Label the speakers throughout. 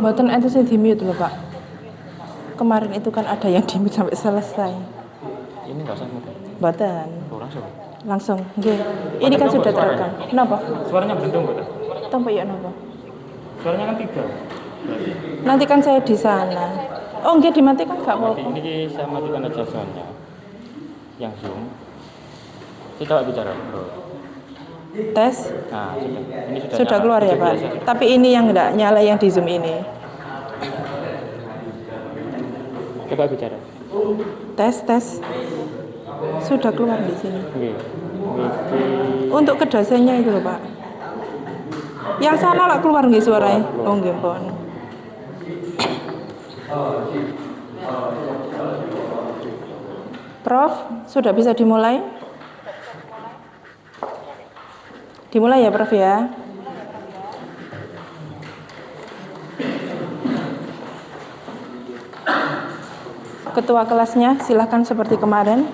Speaker 1: Mboten ente sing di-mute lho, Pak. Kemarin itu kan ada yang di-mute sampai selesai.
Speaker 2: Ini enggak usah mute.
Speaker 1: Mboten.
Speaker 2: Langsung.
Speaker 1: Langsung. Nggih. Ini kan sudah terekam. Kenapa?
Speaker 2: Suaranya belum mboten.
Speaker 1: Tampak ya napa?
Speaker 2: Suaranya kan 3.
Speaker 1: Nanti kan saya di sana. Oh, nggih dimatikan enggak apa-apa.
Speaker 2: Ini saya matikan aja soalnya. Yang Zoom. Kita bicara, Bro.
Speaker 1: Tes.
Speaker 2: Nah, sudah. Ini
Speaker 1: Sudah keluar ya, Pak. Tapi ini yang enggak nyala yang di Zoom ini.
Speaker 2: Coba bicara.
Speaker 1: Tes. Sudah keluar di sini.
Speaker 2: Nggih.
Speaker 1: Untuk ke dosennya itu loh, Pak. Yang sana lah keluar nggih suaranya. Oh, nggih, pon. Prof, sudah bisa dimulai? Dimulai ya, Prof ya. Ketua kelasnya silahkan seperti kemarin.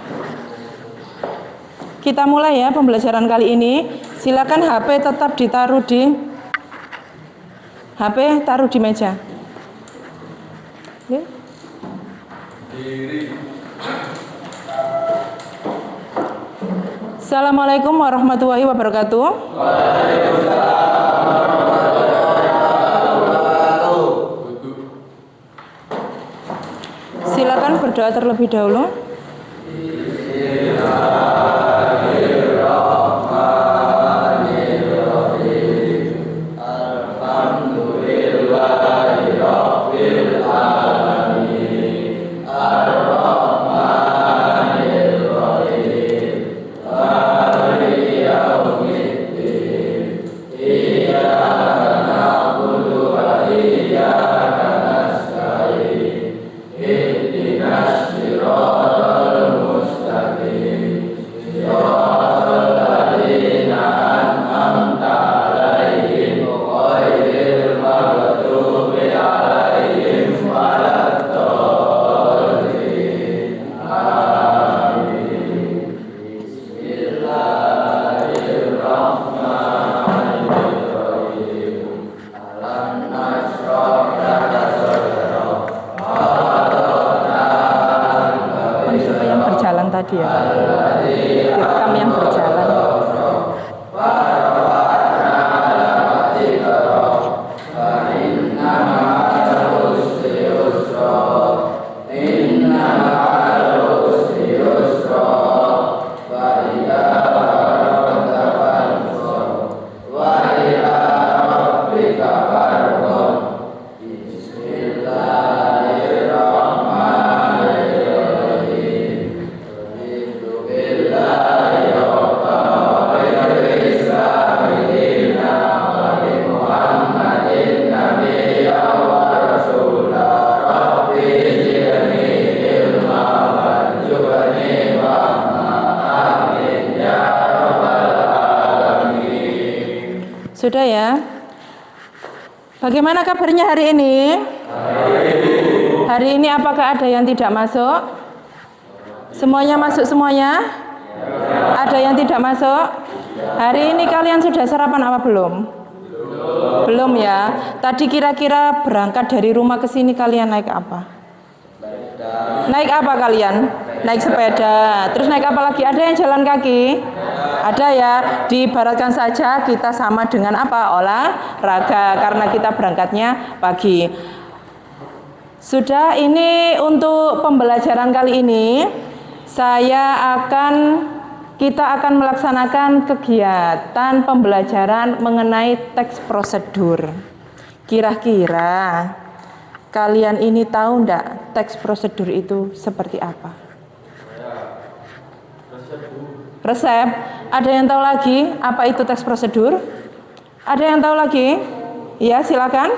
Speaker 1: Kita mulai ya pembelajaran kali ini. Silakan HP tetap ditaruh di taruh di meja. Ya. Assalamualaikum warahmatullahi wabarakatuh. Silakan berdoa terlebih dahulu. Tadi ya, direkam yang berjalan. Sudah ya. Bagaimana kabarnya hari ini? Hari ini apakah ada yang tidak masuk? Semuanya masuk semuanya? Ada yang tidak masuk? Hari ini kalian sudah sarapan apa belum? Belum ya. Tadi kira-kira berangkat dari rumah ke sini kalian naik apa? Naik apa kalian? Naik sepeda. Terus naik apa lagi? Ada yang jalan kaki? Ada ya. Diibaratkan saja kita sama dengan apa? Olahraga, karena kita berangkatnya pagi. Sudah, ini untuk pembelajaran kali ini kita akan melaksanakan kegiatan pembelajaran mengenai teks prosedur. Kira-kira kalian ini tahu enggak teks prosedur itu seperti apa? Resep. Ada yang tahu lagi apa itu teks prosedur? Ada yang tahu lagi? Ya, silakan.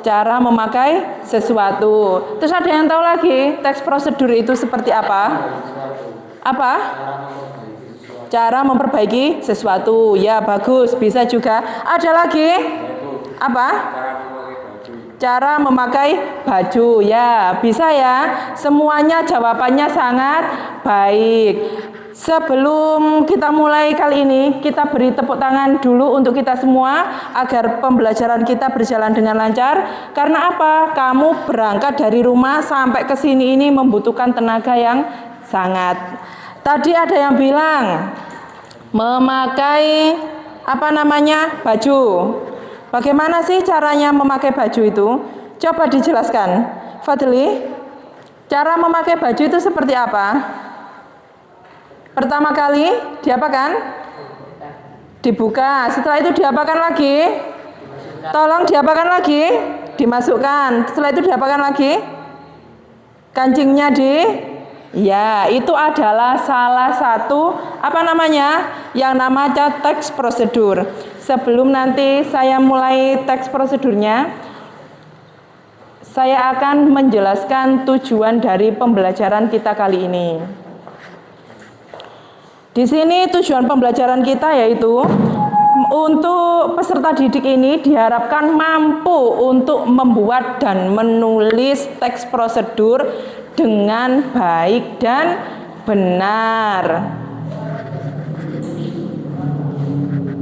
Speaker 1: Cara memakai sesuatu. Terus ada yang tahu lagi teks prosedur itu seperti apa? Apa? Cara memperbaiki sesuatu. Ya, bagus. Bisa juga. Ada lagi? Apa? Cara memakai baju. Ya, bisa ya. Semuanya jawabannya sangat baik. Sebelum kita mulai kali ini, kita beri tepuk tangan dulu untuk kita semua agar pembelajaran kita berjalan dengan lancar. Karena apa? Kamu berangkat dari rumah sampai ke sini ini membutuhkan tenaga yang sangat. Tadi ada yang bilang memakai baju. Bagaimana sih caranya memakai baju itu? Coba dijelaskan, Fadli. Cara memakai baju itu seperti apa? Pertama kali diapakan? Dibuka. Setelah itu diapakan lagi? Tolong diapakan lagi? Dimasukkan. Setelah itu diapakan lagi? Kancingnya ya, itu adalah salah satu yang namanya teks prosedur. Sebelum nanti saya mulai teks prosedurnya, saya akan menjelaskan tujuan dari pembelajaran kita kali ini. Di sini tujuan pembelajaran kita yaitu untuk peserta didik ini diharapkan mampu untuk membuat dan menulis teks prosedur dengan baik dan benar.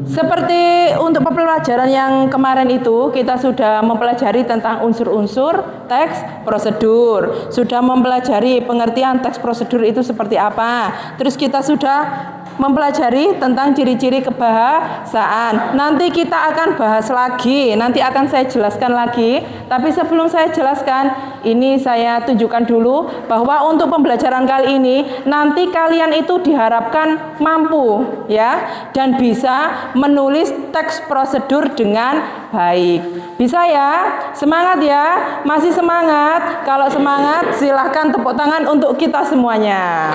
Speaker 1: Seperti untuk pembelajaran yang kemarin itu, kita sudah mempelajari tentang unsur-unsur teks prosedur, sudah mempelajari pengertian teks prosedur itu seperti apa. Terus kita sudah mempelajari tentang ciri-ciri kebahasaan. Nanti kita akan bahas lagi, nanti akan saya jelaskan lagi. Tapi sebelum saya jelaskan, ini saya tunjukkan dulu bahwa untuk pembelajaran kali ini nanti kalian itu diharapkan mampu ya dan bisa menulis teks prosedur dengan baik. Bisa ya? Semangat ya? Masih semangat? Kalau semangat silahkan tepuk tangan untuk kita semuanya.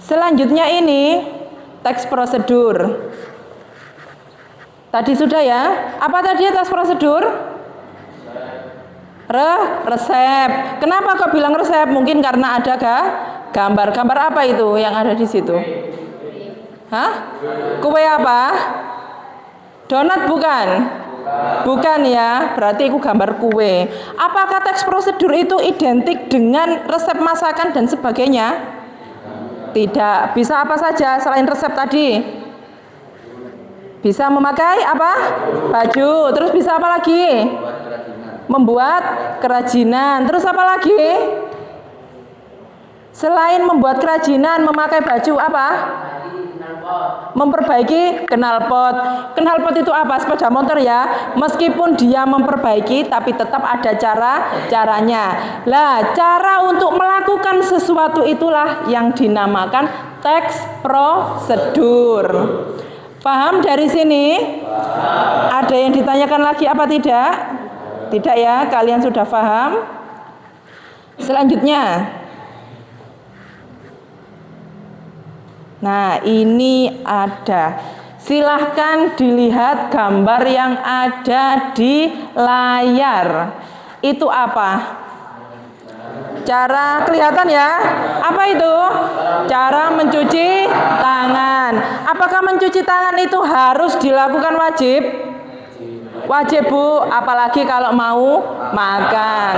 Speaker 1: Selanjutnya ini teks prosedur. Tadi sudah ya. Apa tadi teks prosedur? Resep. Kenapa kok bilang resep? Mungkin karena ada gambar. Gambar apa itu yang ada di situ? Hah? Kue apa? Donat bukan? Bukan ya. Berarti itu gambar kue. Apakah teks prosedur itu identik dengan resep masakan dan sebagainya? Tidak. Bisa apa saja selain resep tadi? Bisa memakai apa? Baju. Terus bisa apa lagi? Membuat kerajinan. Terus apa lagi? Selain membuat kerajinan, memakai baju apa? Memperbaiki knalpot. Knalpot itu apa? Sepeda motor ya. Meskipun dia memperbaiki, tapi tetap ada caranya. Lah, cara untuk melakukan sesuatu itulah yang dinamakan teks prosedur. Paham dari sini? Ada yang ditanyakan lagi apa tidak? Tidak ya, kalian sudah paham? Selanjutnya. Nah, ini ada. Silahkan dilihat gambar yang ada di layar. Itu apa? Cara kelihatan ya? Apa itu? Cara mencuci tangan. Apakah mencuci tangan itu harus dilakukan wajib? Wajib Bu, apalagi kalau mau makan.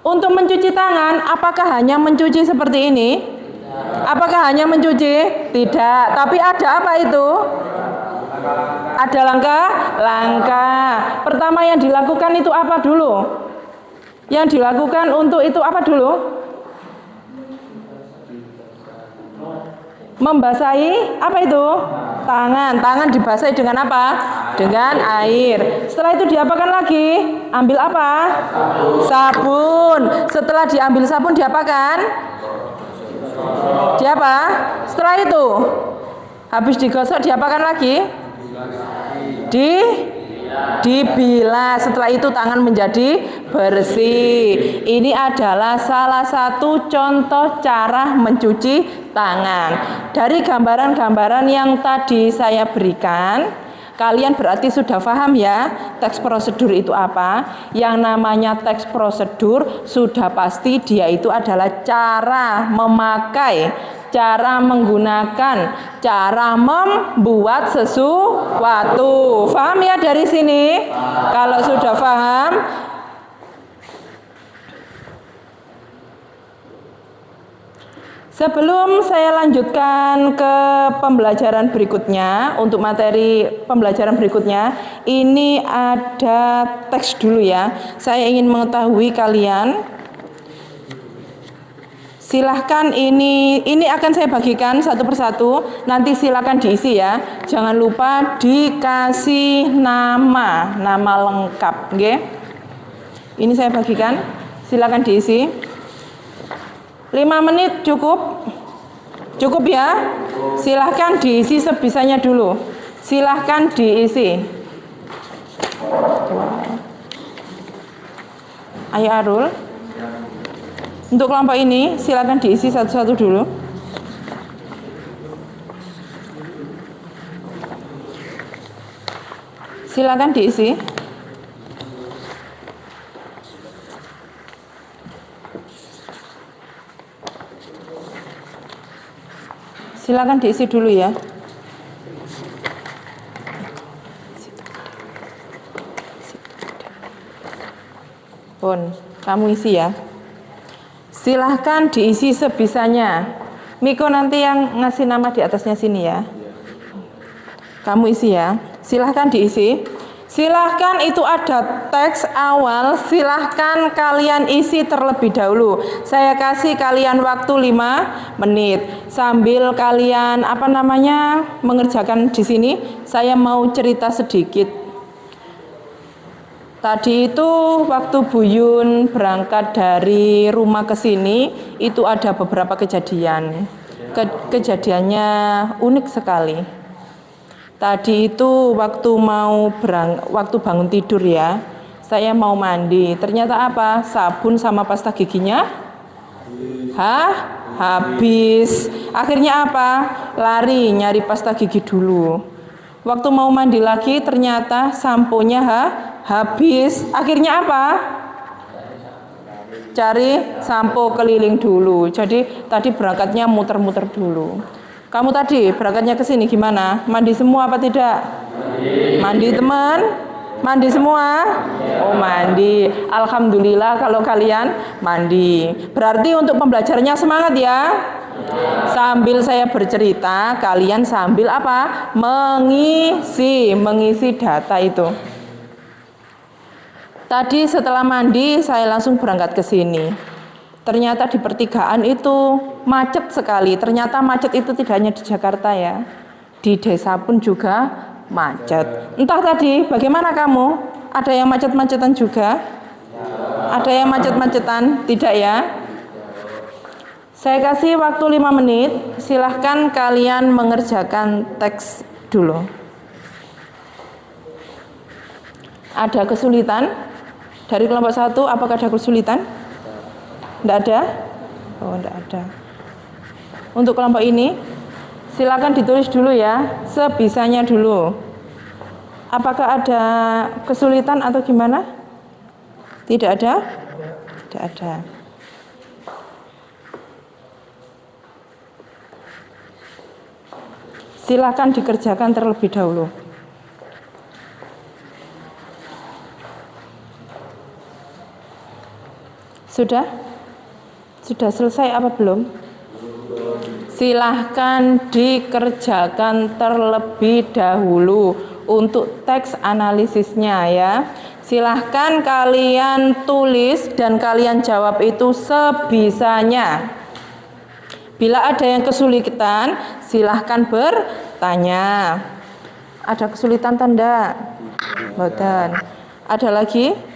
Speaker 1: Untuk mencuci tangan, apakah hanya mencuci seperti ini? Apakah hanya mencuci? Tidak, tapi ada apa itu? Ada langkah. Pertama yang dilakukan itu apa dulu? Yang dilakukan untuk itu apa dulu? Membasahi apa itu? Tangan. Tangan dibasahi dengan apa? Dengan air. Setelah itu diapakan lagi? Ambil apa? Sabun. Setelah diambil sabun diapakan? Diapa? Setelah itu habis digosok diapakan lagi? Dibilas. Setelah itu tangan menjadi bersih. Ini adalah salah satu contoh cara mencuci tangan. Dari gambaran-gambaran yang tadi saya berikan, kalian berarti sudah paham ya teks prosedur itu apa? Yang namanya teks prosedur sudah pasti dia itu adalah cara memakai cara menggunakan, cara membuat sesuatu. Paham ya dari sini? Kalau sudah paham, sebelum saya lanjutkan ke pembelajaran berikutnya, untuk materi pembelajaran berikutnya, ini ada teks dulu ya. Saya ingin mengetahui kalian, silahkan ini akan saya bagikan satu persatu, nanti silahkan diisi ya. Jangan lupa dikasih nama lengkap, oke? Ini saya bagikan, silahkan diisi. 5 menit cukup? Cukup ya? Silahkan diisi sebisanya dulu. Silahkan diisi. Ayo Arul. Untuk kelompok ini silahkan diisi satu-satu dulu. Silahkan diisi. Silakan diisi dulu ya. Pun, kamu isi ya. Silahkan diisi sebisanya. Miko nanti yang ngasih nama di atasnya sini ya. Kamu isi ya. Silahkan diisi. Silahkan, itu ada teks awal, silahkan kalian isi terlebih dahulu. Saya kasih kalian waktu 5 menit. Sambil kalian mengerjakan di sini, saya mau cerita sedikit. Tadi itu waktu Buyun berangkat dari rumah ke sini, itu ada beberapa kejadian. Kejadiannya unik sekali. Tadi itu waktu bangun tidur ya, saya mau mandi. Ternyata apa? Sabun sama pasta giginya habis. Akhirnya apa? Lari nyari pasta gigi dulu. Waktu mau mandi lagi ternyata samponya habis. Akhirnya apa? Cari sampo keliling dulu. Jadi tadi berangkatnya muter-muter dulu. Kamu tadi berangkatnya ke sini gimana? Mandi semua apa tidak? Mandi teman? Mandi semua? Oh mandi. Alhamdulillah kalau kalian mandi. Berarti untuk pembelajarannya semangat ya. Sambil saya bercerita, kalian sambil apa? Mengisi data itu. Tadi setelah mandi saya langsung berangkat ke sini. Ternyata di pertigaan itu macet sekali. Ternyata macet itu tidak hanya di Jakarta ya. Di desa pun juga macet. Entah tadi bagaimana kamu? Ada yang macet-macetan juga? Ada yang macet-macetan? Tidak ya? Saya kasih waktu 5 menit. Silahkan kalian mengerjakan teks dulu. Ada kesulitan? Dari kelompok 1, apakah ada kesulitan? Tidak ada? Oh, tidak ada. Untuk kelompok ini, silakan ditulis dulu ya, sebisanya dulu. Apakah ada kesulitan atau gimana? Tidak ada? Tidak ada. Silakan dikerjakan terlebih dahulu. Sudah? Sudah selesai apa belum? Silahkan dikerjakan terlebih dahulu untuk teks analisisnya ya. Silahkan kalian tulis dan kalian jawab itu sebisanya. Bila ada yang kesulitan, silahkan bertanya. Ada kesulitan tanda? Boten. Ada lagi?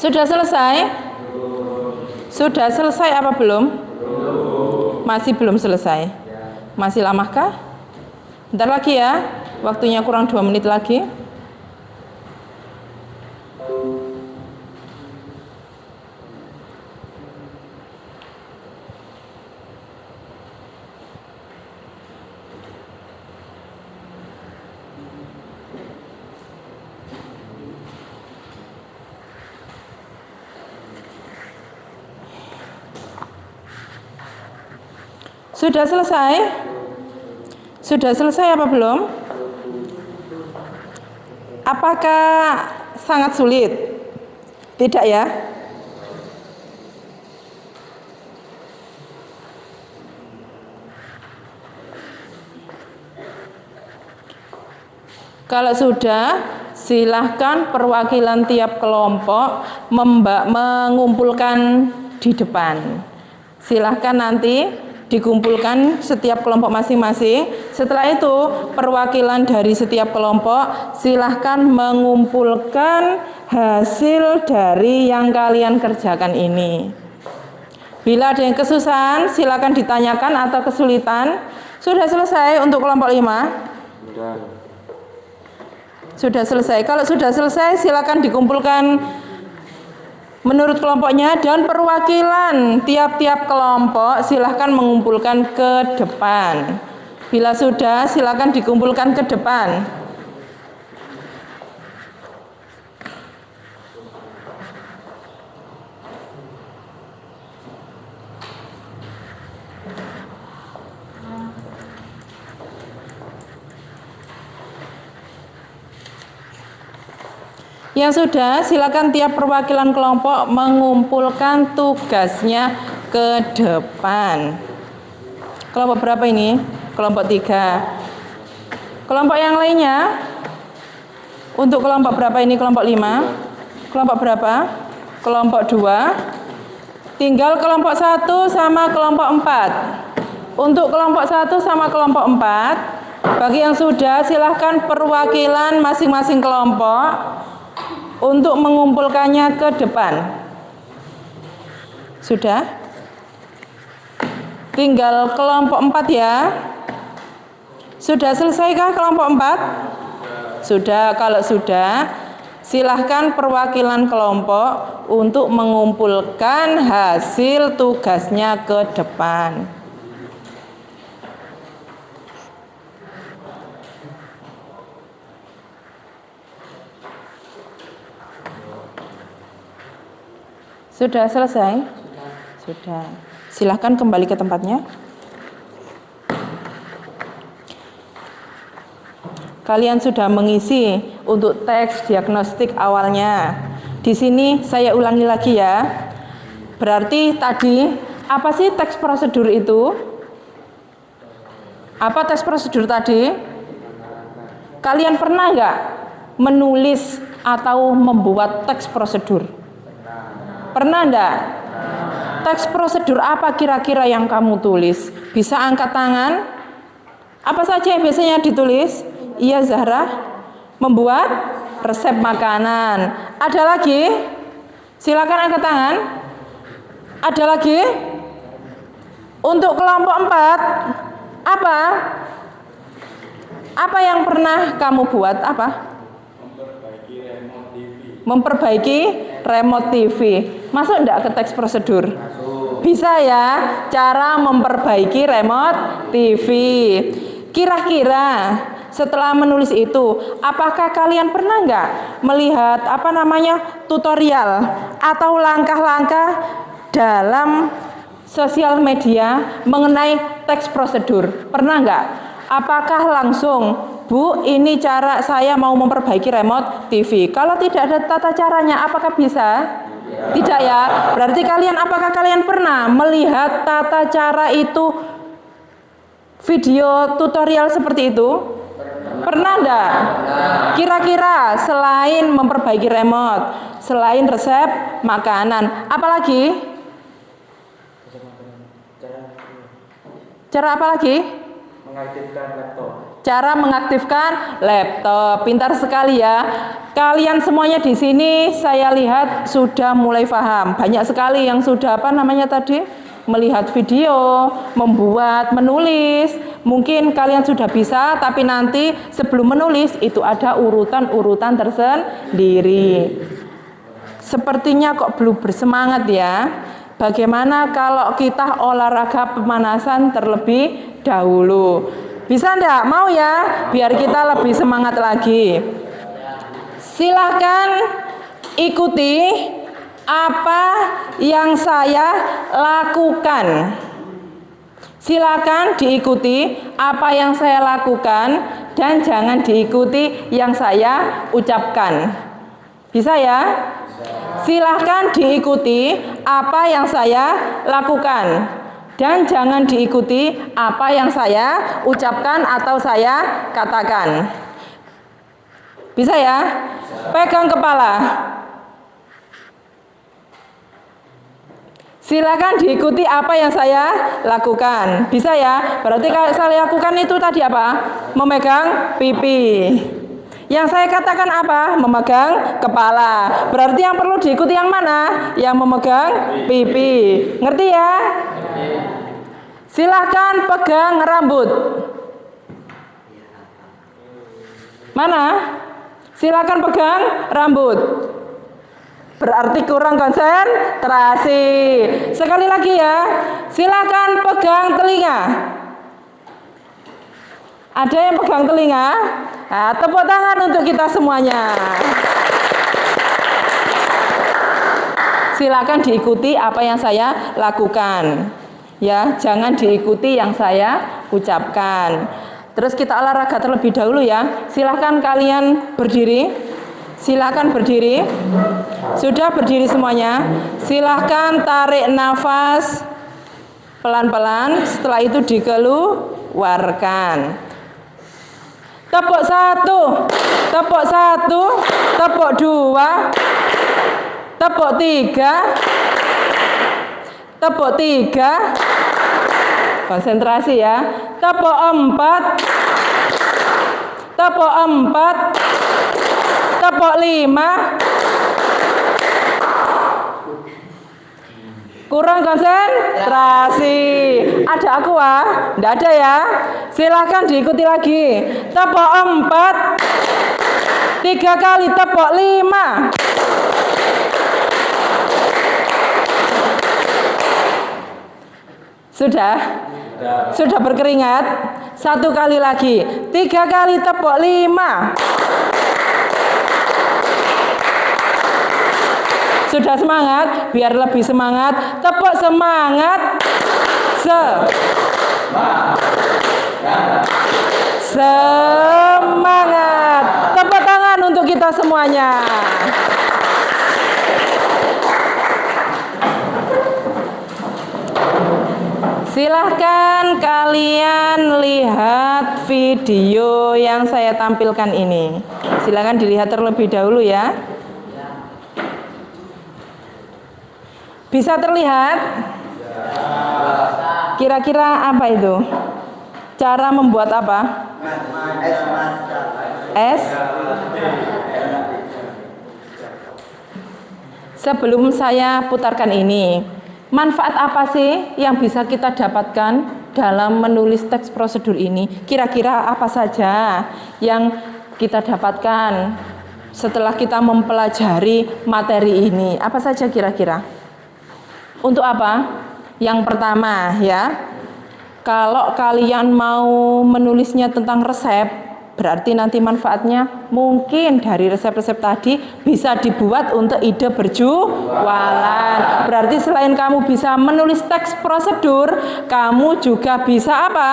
Speaker 1: Sudah selesai? Sudah selesai apa belum? Masih belum selesai. Masih lamakah? Bentar lagi ya, waktunya kurang 2 menit lagi. Sudah selesai? Sudah selesai apa belum? Apakah sangat sulit? Tidak ya? Kalau sudah, silahkan perwakilan tiap kelompok mengumpulkan di depan. Silahkan nanti dikumpulkan setiap kelompok masing-masing. Setelah itu perwakilan dari setiap kelompok silahkan mengumpulkan hasil dari yang kalian kerjakan ini. Bila ada yang kesusahan silahkan ditanyakan atau kesulitan. Sudah selesai untuk kelompok 5? Sudah selesai. Kalau sudah selesai silahkan dikumpulkan menurut kelompoknya, dan perwakilan tiap-tiap kelompok silahkan mengumpulkan ke depan. Bila sudah, silahkan dikumpulkan ke depan. Yang sudah, silakan tiap perwakilan kelompok mengumpulkan tugasnya ke depan. Kelompok berapa ini? Kelompok 3. Kelompok yang lainnya? Untuk kelompok berapa ini? Kelompok 5. Kelompok berapa? Kelompok 2. Tinggal kelompok 1 sama kelompok 4. Untuk kelompok 1 sama kelompok 4, bagi yang sudah, silahkan perwakilan masing-masing kelompok untuk mengumpulkannya ke depan. Sudah? Tinggal kelompok 4 ya. Sudah selesaikah kelompok 4? Sudah. Kalau sudah, silahkan perwakilan kelompok untuk mengumpulkan hasil tugasnya ke depan. Sudah selesai? Sudah. Silahkan kembali ke tempatnya. Kalian sudah mengisi untuk teks diagnostik awalnya. Di sini saya ulangi lagi ya. Berarti tadi, apa sih teks prosedur itu? Apa teks prosedur tadi? Kalian pernah nggak menulis atau membuat teks prosedur? Pernah enggak? Teks prosedur apa kira-kira yang kamu tulis? Bisa angkat tangan? Apa saja yang biasanya ditulis? Iya Zahra, membuat resep makanan. Ada lagi? Silakan angkat tangan. Ada lagi? Untuk kelompok 4, apa? Apa yang pernah kamu buat? Apa? Memperbaiki remote TV. Masuk enggak ke teks prosedur? Bisa ya, cara memperbaiki remote TV. Kira-kira setelah menulis itu, apakah kalian pernah enggak melihat tutorial atau langkah-langkah dalam sosial media mengenai teks prosedur? Pernah enggak? Apakah langsung, Bu, ini cara saya mau memperbaiki remote TV. Kalau tidak ada tata caranya, apakah bisa? Tidak ya. Berarti apakah kalian pernah melihat tata cara itu, video tutorial seperti itu? Pernah enggak? Kira-kira selain memperbaiki remote, selain resep makanan, apalagi? Cara apa lagi?
Speaker 2: Mengaktifkan laptop.
Speaker 1: Cara mengaktifkan laptop. Pintar sekali ya. Kalian semuanya di sini saya lihat sudah mulai paham. Banyak sekali yang sudah tadi? melihat video, membuat, menulis. Mungkin kalian sudah bisa, tapi nanti sebelum menulis itu ada urutan-urutan tersendiri. Sepertinya kok belum bersemangat ya. Bagaimana kalau kita olahraga pemanasan terlebih dahulu? Bisa enggak? Mau ya? Biar kita lebih semangat lagi. Silahkan ikuti apa yang saya lakukan. Silakan diikuti apa yang saya lakukan dan jangan diikuti yang saya ucapkan. Bisa ya? Silahkan diikuti apa yang saya lakukan dan jangan diikuti apa yang saya ucapkan atau saya katakan. Bisa ya? Pegang kepala. Silakan diikuti apa yang saya lakukan. Bisa ya? Berarti kalau saya lakukan itu tadi apa? Memegang pipi. Yang saya katakan apa? Memegang kepala. Berarti yang perlu diikuti yang mana? Yang memegang pipi. Ngerti ya? Silakan pegang rambut. Mana? Silakan pegang rambut. Berarti kurang konsentrasi. Sekali lagi ya. Silakan pegang telinga. Ada yang pegang telinga? Nah, tepuk tangan untuk kita semuanya. Silakan diikuti apa yang saya lakukan. Ya, jangan diikuti yang saya ucapkan. Terus kita olahraga terlebih dahulu ya. Silakan kalian berdiri. Silakan berdiri. Sudah berdiri semuanya. Silakan tarik nafas pelan-pelan. Setelah itu dikeluarkan. Tepuk 1, tepuk 1, tepuk 2, tepuk 3, tepuk 3. Konsentrasi ya. Tepuk 4, tepuk 4, tepuk 5. Kurang konsentrasi. Ada aqua? Tidak ada ya. Silahkan diikuti lagi. Tepuk 4, 3 kali tepuk 5. Sudah? Sudah berkeringat? 1 kali lagi. 3 kali tepuk 5. Sudah semangat? Biar lebih semangat, tepuk semangat. Semangat. Tepuk tangan untuk kita semuanya. Silahkan kalian lihat video yang saya tampilkan ini. Silahkan dilihat terlebih dahulu ya. Bisa terlihat? Kira-kira apa itu? Cara membuat apa? Es? Sebelum saya putarkan ini, manfaat apa sih yang bisa kita dapatkan dalam menulis teks prosedur ini? Kira-kira apa saja yang kita dapatkan setelah kita mempelajari materi ini? Apa saja kira-kira? Untuk apa? Yang pertama ya, kalau kalian mau menulisnya tentang resep, berarti nanti manfaatnya mungkin dari resep-resep tadi bisa dibuat untuk ide berjualan. Berarti selain kamu bisa menulis teks prosedur, kamu juga bisa apa?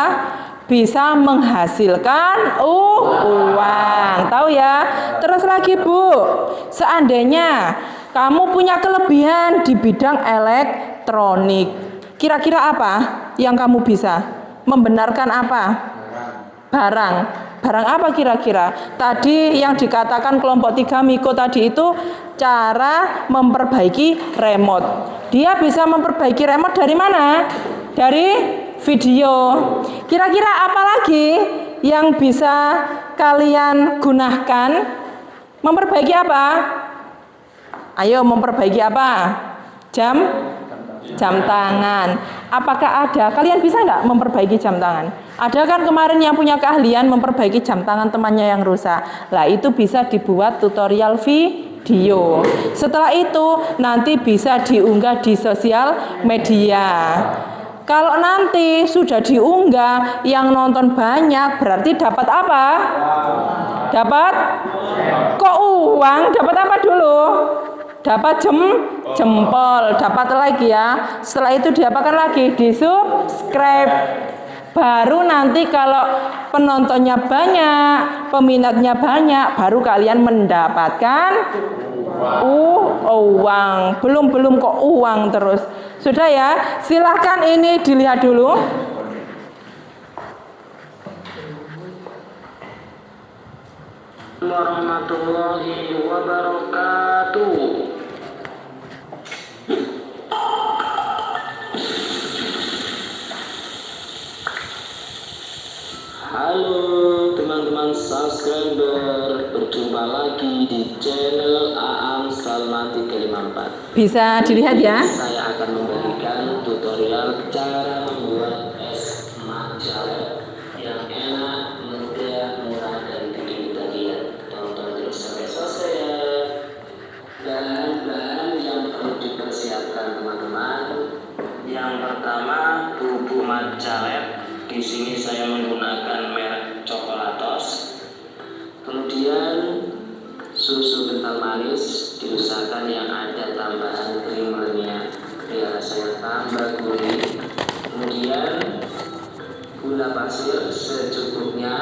Speaker 1: Bisa menghasilkan uang. Tahu ya? Terus lagi Bu, seandainya kamu punya kelebihan di bidang elektronik, kira-kira apa yang kamu bisa? Membenarkan apa? Barang. Barang apa kira-kira? Tadi yang dikatakan kelompok 3 Miko tadi itu cara memperbaiki remote. Dia bisa memperbaiki remote dari mana? Dari video. Kira-kira apa lagi yang bisa kalian gunakan? Memperbaiki apa? Ayo memperbaiki apa? Jam Jam tangan. Apakah ada? Kalian bisa nggak memperbaiki jam tangan? Ada kan kemarin yang punya keahlian memperbaiki jam tangan temannya yang rusak. Lah itu bisa dibuat tutorial video. Setelah itu nanti bisa diunggah di sosial media. Kalau nanti sudah diunggah, yang nonton banyak, berarti dapat apa? Dapat? Kok uang? Dapat apa dulu? Dapat jempol, dapat lagi ya. Setelah itu diapakan lagi? Di subscribe. Baru nanti kalau penontonnya banyak, peminatnya banyak, baru kalian mendapatkan uang. Belum kok uang terus. Sudah ya, silahkan ini dilihat dulu.
Speaker 3: Warahmatullahi wabarakatuh. Halo teman-teman subscriber, berjumpa lagi di channel Aam Salma 354.
Speaker 1: Bisa dilihat ya.
Speaker 3: Saya akan memberikan tutorial cara membuat es matcha yang enak, mudah, murah, dan bikin ketagihan. Tonton terus sampai selesai ya. Bahan-bahan yang perlu dipersiapkan teman-teman. Yang pertama, bubuk matcha. Di sini saya menggunakan merek Coklatos. Kemudian susu kental manis diusahakan yang ada tambahan creamernya biar rasanya tambah gurih. Kemudian gula pasir secukupnya,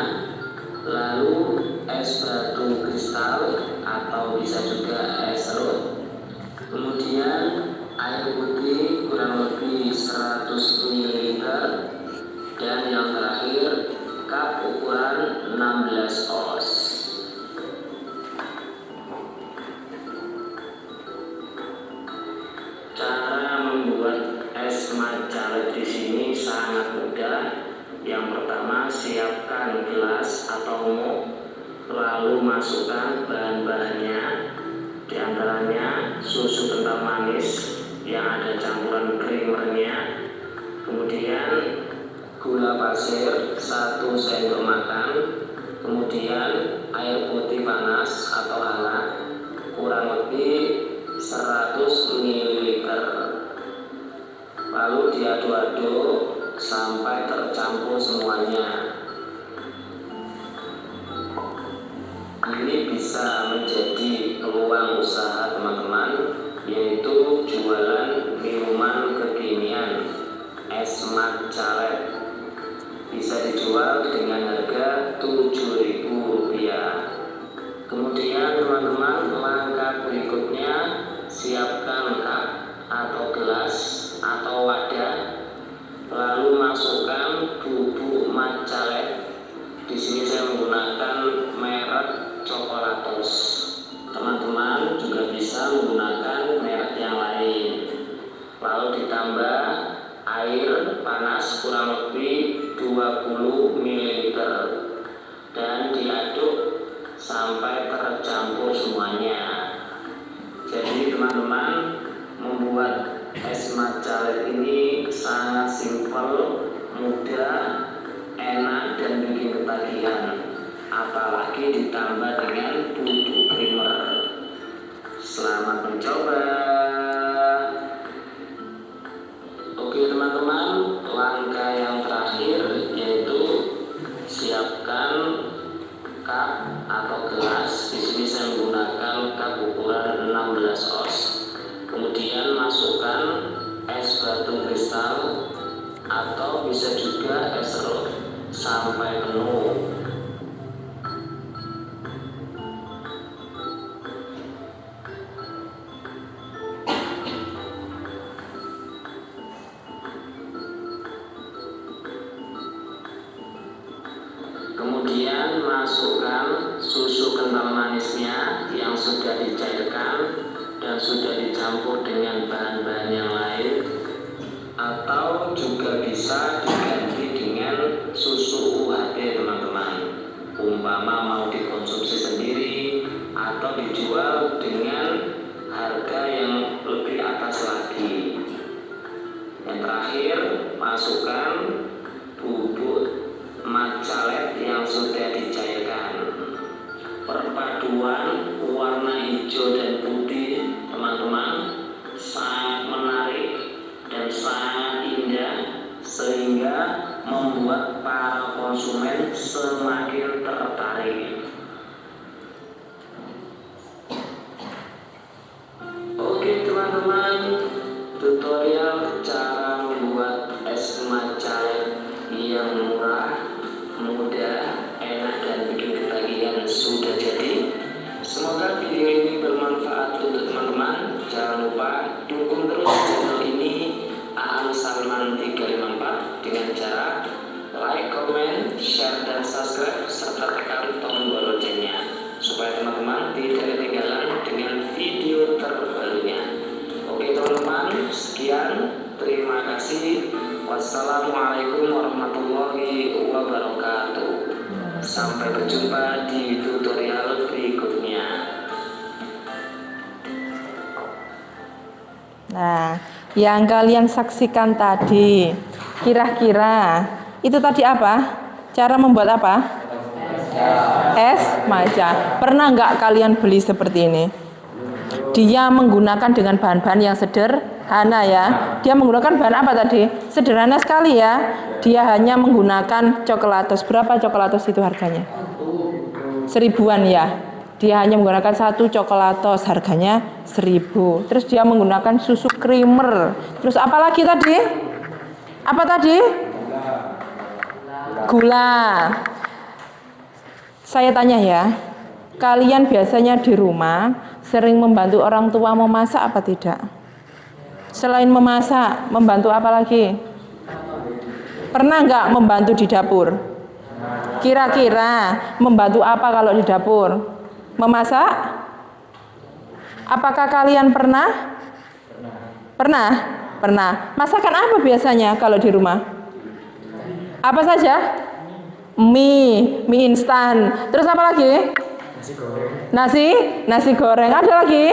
Speaker 3: lalu es batu kristal atau bisa juga es serut. Kemudian air putih kurang lebih 100 ml, dan yang terakhir cup ukuran 16 oz. Cara membuat es matcha di sini sangat mudah. Yang pertama, siapkan gelas atau mug, lalu masukkan bahan-bahannya. Di antaranya susu kental manis yang ada campuran creamernya, kemudian gula pasir 1 sendok makan, kemudian air putih panas atau hangat kurang lebih 100 ml. Lalu diaduk-aduk sampai tercampur semuanya. Ini bisa menjadi peluang usaha teman-teman, yaitu jualan minuman kekinian es matcha. Bisa dijual dengan harga Rp7.000. Kemudian teman-teman, langkah berikutnya, siapkan cup atau gelas atau wadah, lalu masukkan bubuk matcha. Di sini saya menggunakan merek Coklatos. Teman-teman juga bisa menggunakan merek yang lain. Lalu ditambah air panas kurang lebih 20 ml dan diaduk sampai tercampur semuanya. Jadi teman-teman, membuat es matcha ini sangat simpel, mudah, enak, dan bikin ketagihan. Apalagi ditambah dengan bubuk creamer. Selamat mencoba. Oke teman-teman, langkah yang terakhir yaitu siapkan cup atau gelas. Di sini saya menggunakan cup ukuran 16 oz. Kemudian masukkan es batu kristal atau bisa juga es serut sampai penuh. Kemudian masukkan susu kental manisnya yang sudah dicairkan dan sudah dicampur dengan bahan-bahan yang lain, atau juga bisa diganti dengan susu UHT teman-teman. Umpama mau dikonsumsi sendiri atau dijual dengan harga yang lebih atas lagi. paduan warna hijau dan putih teman-teman sangat menarik dan sangat indah sehingga membuat para konsumen semakin tertarik. Oke teman-teman, tutorial cara membuat es matcha yang murah, mudah, enak dan bikin ketagihan sudah jadi. Semoga video ini bermanfaat untuk teman-teman. Jangan lupa dukung terus channel ini Aan Salman 354 dengan cara like, comment, share dan subscribe serta tekan tombol loncengnya supaya teman-teman tidak ketinggalan dengan video terbarunya. Oke teman-teman, sekian, terima kasih. Wassalamualaikum warahmatullahi wabarakatuh. Sampai berjumpa di tutorial berikutnya.
Speaker 1: Nah, yang kalian saksikan tadi, kira-kira itu tadi apa? Cara membuat apa? Es matcha. Pernah nggak kalian beli seperti ini? Dia menggunakan dengan bahan-bahan yang sederhana ya. Dia menggunakan bahan apa tadi? Sederhana sekali ya. Dia hanya menggunakan coklatos. Berapa coklatos itu harganya? 1000-an ya. Dia hanya menggunakan 1 coklatos, harganya 1000. Terus dia menggunakan susu creamer. Terus apa lagi tadi? Apa tadi? Gula. Saya tanya ya, kalian biasanya di rumah sering membantu orang tua memasak apa tidak? Selain memasak, membantu apa lagi? Pernah nggak membantu di dapur? Kira-kira membantu apa kalau di dapur? Memasak? Apakah kalian pernah? Pernah? Pernah. Masakan apa biasanya kalau di rumah? Apa saja? Mie instan. Terus apa lagi? Nasi goreng. Ada lagi?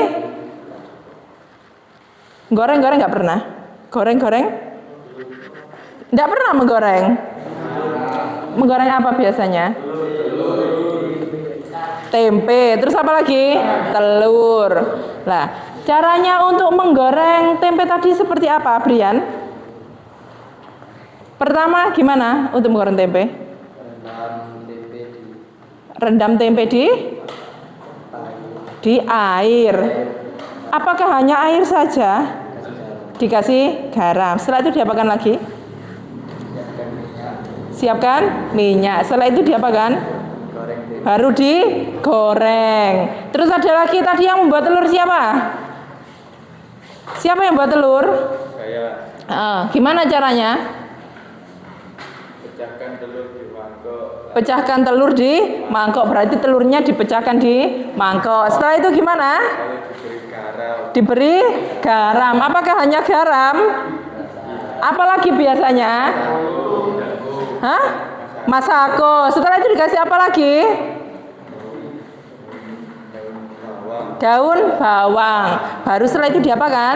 Speaker 1: Goreng nggak pernah? Goreng? Nggak pernah menggoreng. Menggoreng apa biasanya? Tempe. Terus apa lagi? Telur. Nah, caranya untuk menggoreng tempe tadi seperti apa, Brian? Pertama, gimana untuk menggoreng tempe? Rendam tempe di air. Apakah hanya air saja? Dikasih garam. Setelah itu diapakan lagi? Siapkan minyak. Setelah itu diapakan? Baru digoreng. Terus ada lagi tadi yang membuat telur siapa? Siapa yang buat telur?
Speaker 2: Saya.
Speaker 1: Gimana caranya? Pecahkan telur di mangkok. Berarti telurnya dipecahkan di mangkok. Setelah itu gimana? Diberi garam. Apakah hanya garam? Apalagi biasanya? Hah? Masako. Setelah itu dikasih apa lagi? Daun bawang. Baru setelah itu diapakan?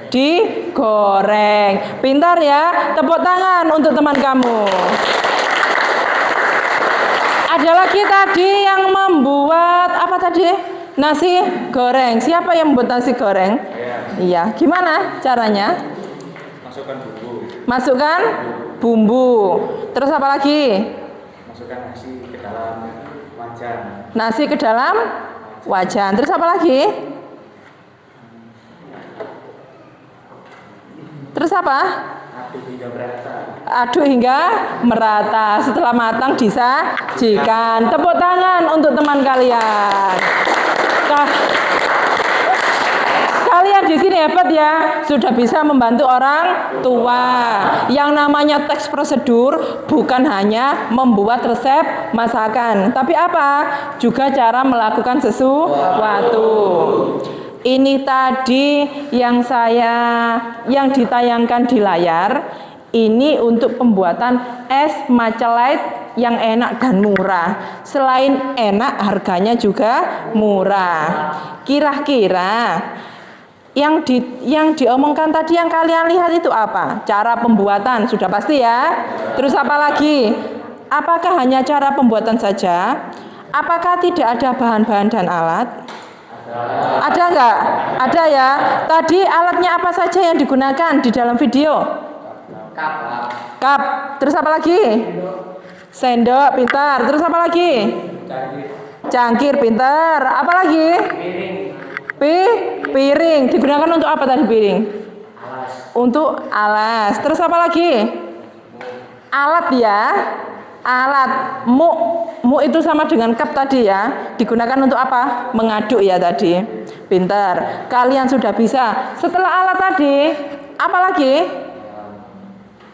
Speaker 1: Digoreng. Pintar ya. Tepuk tangan untuk teman kamu. Ada lagi tadi yang membuat apa tadi? Nasi goreng. Siapa yang membuat nasi goreng? Iya. Gimana caranya? Masukkan bumbu. Terus apa lagi?
Speaker 2: Masukkan nasi ke dalam wajan.
Speaker 1: Nasi ke dalam wajan. Terus apa lagi? Terus apa? Aduk hingga merata. Setelah matang disajikan. Tepuk tangan untuk teman kalian. Kalian di sini hebat ya, sudah bisa membantu orang tua. Yang namanya teks prosedur bukan hanya membuat resep masakan, tapi apa? Juga cara melakukan sesuatu. Ini tadi yang ditayangkan di layar. Ini untuk pembuatan es matcha light yang enak dan murah. Selain enak, harganya juga murah. Kira-kira yang diomongkan tadi yang kalian lihat itu apa? Cara pembuatan sudah pasti ya. Terus apa lagi? Apakah hanya cara pembuatan saja? Apakah tidak ada bahan-bahan dan alat? Ada nggak? Ada ya. Tadi alatnya apa saja yang digunakan di dalam video? Cup. Terus apa lagi? Sendok, pintar. Terus apa lagi? Cangkir, pintar. Apa lagi? Piring. Digunakan untuk apa tadi piring? Untuk alas. Terus apa lagi? Alat ya. Alat. Mu itu sama dengan cup tadi ya. Digunakan untuk apa? Mengaduk ya tadi. Pintar. Kalian sudah bisa. Setelah alat tadi, apa lagi?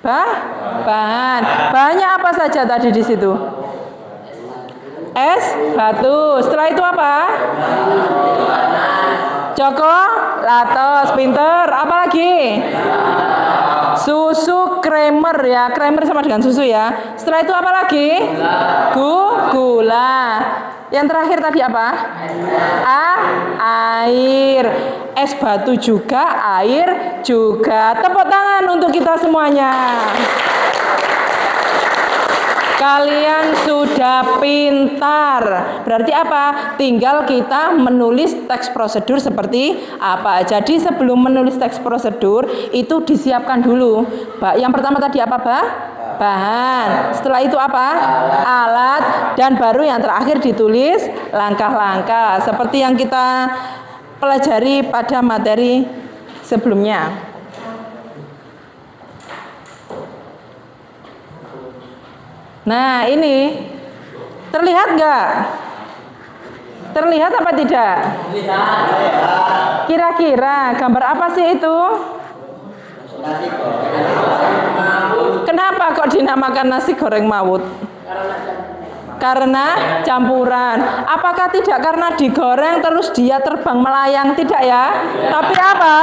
Speaker 1: Bahan. Bahannya apa saja tadi di situ? Es batu. Setelah itu apa? Coklatos. Pinter. Apa lagi? Susu creamer ya. Creamer sama dengan susu ya. Setelah itu apa lagi? Gula. Yang terakhir tadi apa? Air. Es batu juga, air juga. Tepuk tangan untuk kita semuanya. Kalian sudah pintar. Berarti apa? Tinggal kita menulis teks prosedur seperti apa. Jadi sebelum menulis teks prosedur itu disiapkan dulu. Yang pertama tadi apa, bahan. Setelah itu apa? Alat. Dan baru yang terakhir ditulis langkah-langkah seperti yang kita pelajari pada materi sebelumnya. Nah, ini terlihat nggak? Terlihat apa tidak? Kira-kira gambar apa sih itu? Kenapa kok dinamakan nasi goreng mawut? Karena campuran. Apakah tidak karena digoreng terus dia terbang melayang? Tidak ya. Tapi apa?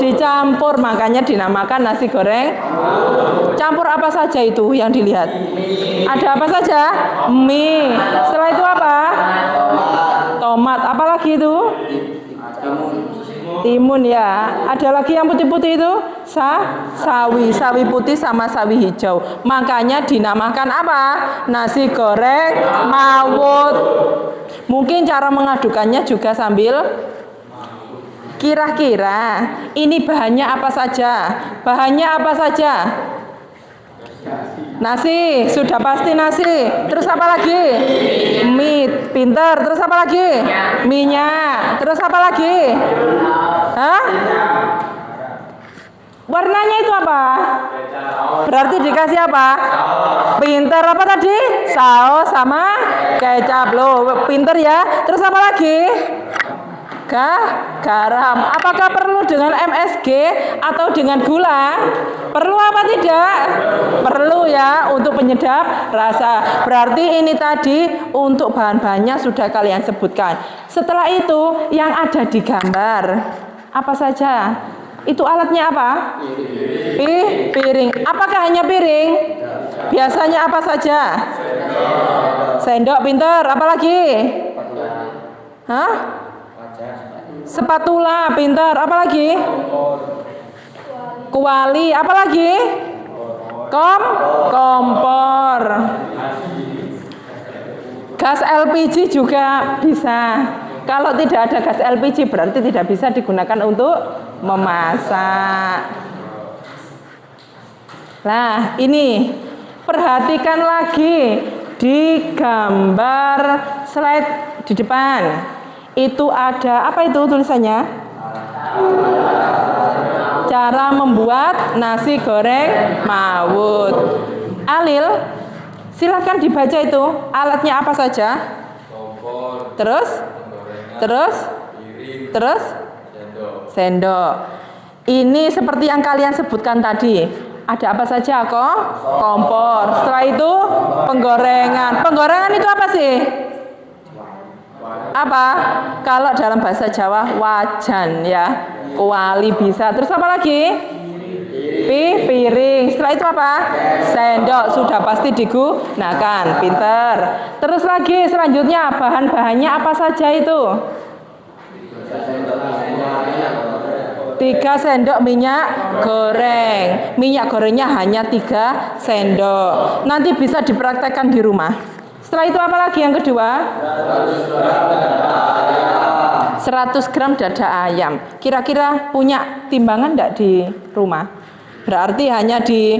Speaker 1: Dicampur, makanya dinamakan nasi goreng. Campur apa saja itu yang dilihat? Ada apa saja? Mie. Setelah itu apa? Tomat. Apa lagi itu? Timun ya. Ada lagi yang putih-putih itu? Sawi putih sama sawi hijau. Makanya dinamakan apa? Nasi goreng mawut. Mungkin cara mengadukannya juga sambil kira-kira ini bahannya apa saja? Bahannya apa saja? Nasi, sudah pasti nasi. Terus apa lagi? Mie, pinter. Terus apa lagi? Minyak. Terus apa lagi? Hah? Warnanya itu apa? Berarti dikasih apa? Pinter apa tadi? Saus sama kecap. Loh, pinter ya. Terus apa lagi? Garam. Apakah perlu dengan MSG atau dengan gula? Perlu apa tidak? Perlu ya, untuk penyedap rasa. Berarti ini tadi untuk bahan-bahannya sudah kalian sebutkan. Setelah itu yang ada di gambar apa saja? Itu alatnya apa? Piring. Apakah hanya piring? Biasanya apa saja? Sendok, pinter. Apa lagi? Hah? Spatula, pintar. Apa lagi? Kuali. Apa lagi? Kompor. Gas LPG juga bisa. Kalau tidak ada gas LPG berarti tidak bisa digunakan untuk memasak. Nah, ini perhatikan lagi di gambar slide di depan. Itu ada apa itu tulisannya? Cara membuat nasi goreng mawut. Alil, silahkan dibaca itu. Alatnya apa saja? Terus? Sendok. Ini seperti yang kalian sebutkan tadi. Ada apa saja kok? Kompor. Setelah itu penggorengan. Penggorengan itu apa sih? Apa? Kalau dalam bahasa Jawa wajan ya. Kuali bisa. Terus apa lagi? Piring. Setelah itu apa? Sendok. Sudah pasti digunakan. Pinter. Terus lagi selanjutnya bahan-bahannya apa saja itu? 3 sendok minyak goreng. Minyak gorengnya hanya 3 sendok. Nanti bisa dipraktekkan di rumah. Setelah itu apa lagi yang kedua? 100 gram dada ayam. Kira-kira punya timbangan enggak di rumah? Berarti hanya di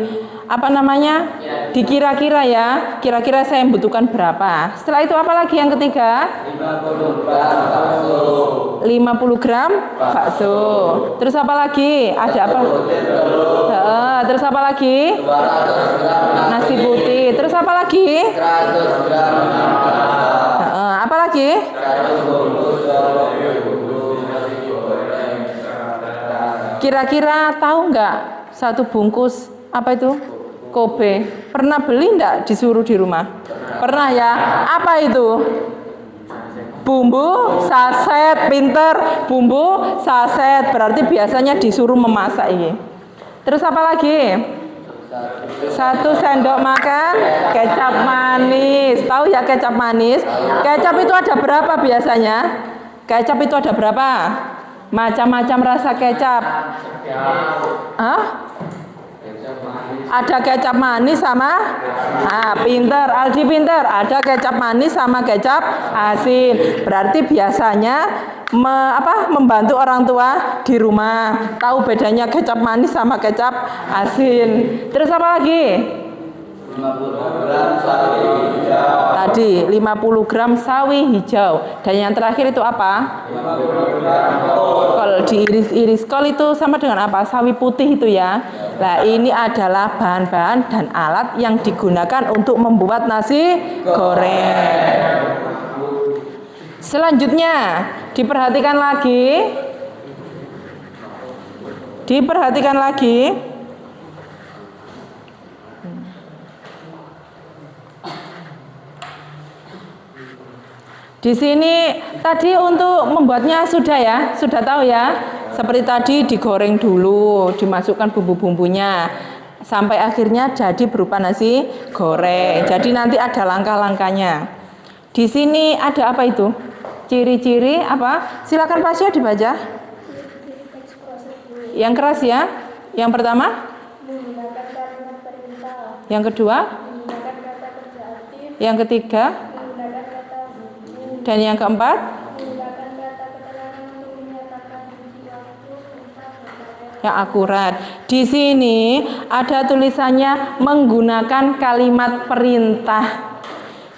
Speaker 1: dikira-kira ya. Kira-kira saya membutuhkan berapa. Setelah itu apa lagi yang ketiga? 50 gram bakso. Terus apa lagi? Ada apa? Terus apa lagi? Nasi putih. Terus apa lagi? Apa lagi? Kira-kira tahu nggak satu bungkus apa itu? Kobe. Pernah beli nggak disuruh di rumah? Pernah ya. Apa itu? Bumbu saset. Pinter. Bumbu saset. Berarti biasanya disuruh memasak ini. Terus apa lagi? 1 sendok makan kecap manis. Tahu ya kecap manis? Kecap itu ada berapa biasanya? Kecap itu ada berapa? Macam-macam rasa kecap. Ada kecap manis sama pinter, Aldi pinter. Ada kecap manis sama kecap asin. Berarti biasanya membantu orang tua di rumah. Tahu bedanya kecap manis sama kecap asin. Terus apa lagi? 50 gram sawi hijau. Tadi 50 gram sawi hijau. Dan yang terakhir itu apa? 50 gram kol. Diiris-iris. Kol itu sama dengan apa? Sawi putih itu ya. Nah, ini adalah bahan-bahan dan alat yang digunakan untuk membuat nasi goreng. Selanjutnya, diperhatikan lagi. Di sini tadi untuk membuatnya sudah tahu ya. Seperti tadi digoreng dulu, dimasukkan bumbu-bumbunya sampai akhirnya jadi berupa nasi goreng. Jadi nanti ada langkah-langkahnya. Di sini ada apa itu? Ciri-ciri apa? Silakan Pak Syah dibaca. Yang keras ya. Yang pertama? Menggunakan kalimat perintah. Yang kedua? Menggunakan kata kerja aktif. Yang ketiga? Menggunakan kata buku. Dan yang keempat? Menggunakan kata keterangan untuk menyatakan rinci waktu tempat berkata. Yang akurat. Di sini ada tulisannya menggunakan kalimat perintah.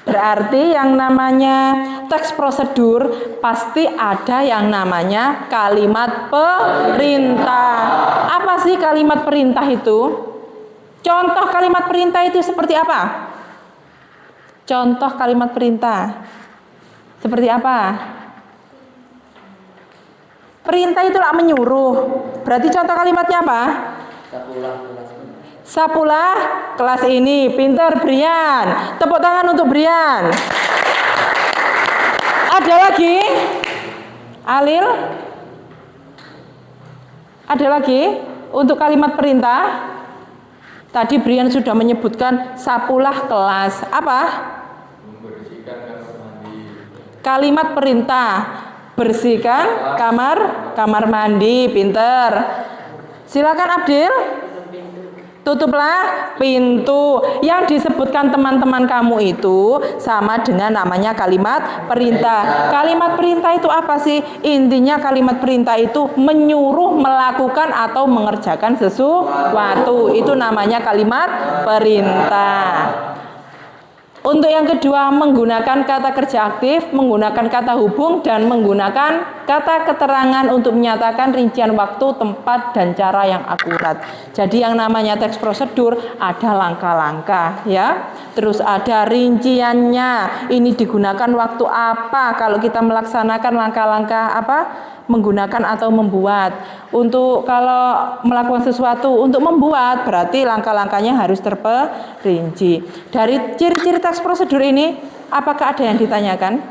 Speaker 1: Berarti yang namanya teks prosedur pasti ada yang namanya kalimat perintah. Apa sih kalimat perintah itu? Contoh kalimat perintah itu seperti apa? Contoh kalimat perintah seperti apa? Perintah itulah menyuruh. Berarti contoh kalimatnya apa? Sapulah kelas ini. Pinter Brian. Tepuk tangan untuk Brian. Ada lagi? Alil? Ada lagi? Untuk kalimat perintah? Tadi Brian sudah menyebutkan sapulah kelas. Apa? Membersihkan kamar mandi. Kalimat perintah. Bersihkan kamar mandi. Pinter. Silakan Abdil. Tutuplah pintu. Yang disebutkan teman-teman kamu itu sama dengan namanya kalimat perintah. Kalimat perintah itu apa sih? Intinya kalimat perintah itu menyuruh melakukan atau mengerjakan sesuatu. Itu namanya kalimat perintah. Untuk yang kedua, menggunakan kata kerja aktif, menggunakan kata hubung, dan menggunakan kata keterangan untuk menyatakan rincian waktu, tempat, dan cara yang akurat. Jadi yang namanya teks prosedur ada langkah-langkah ya. Terus ada rinciannya. Ini digunakan waktu apa kalau kita melaksanakan langkah-langkah apa? Menggunakan atau membuat. Untuk kalau melakukan sesuatu untuk membuat berarti langkah-langkahnya harus terperinci. Dari ciri-ciri teks prosedur ini apakah ada yang ditanyakan?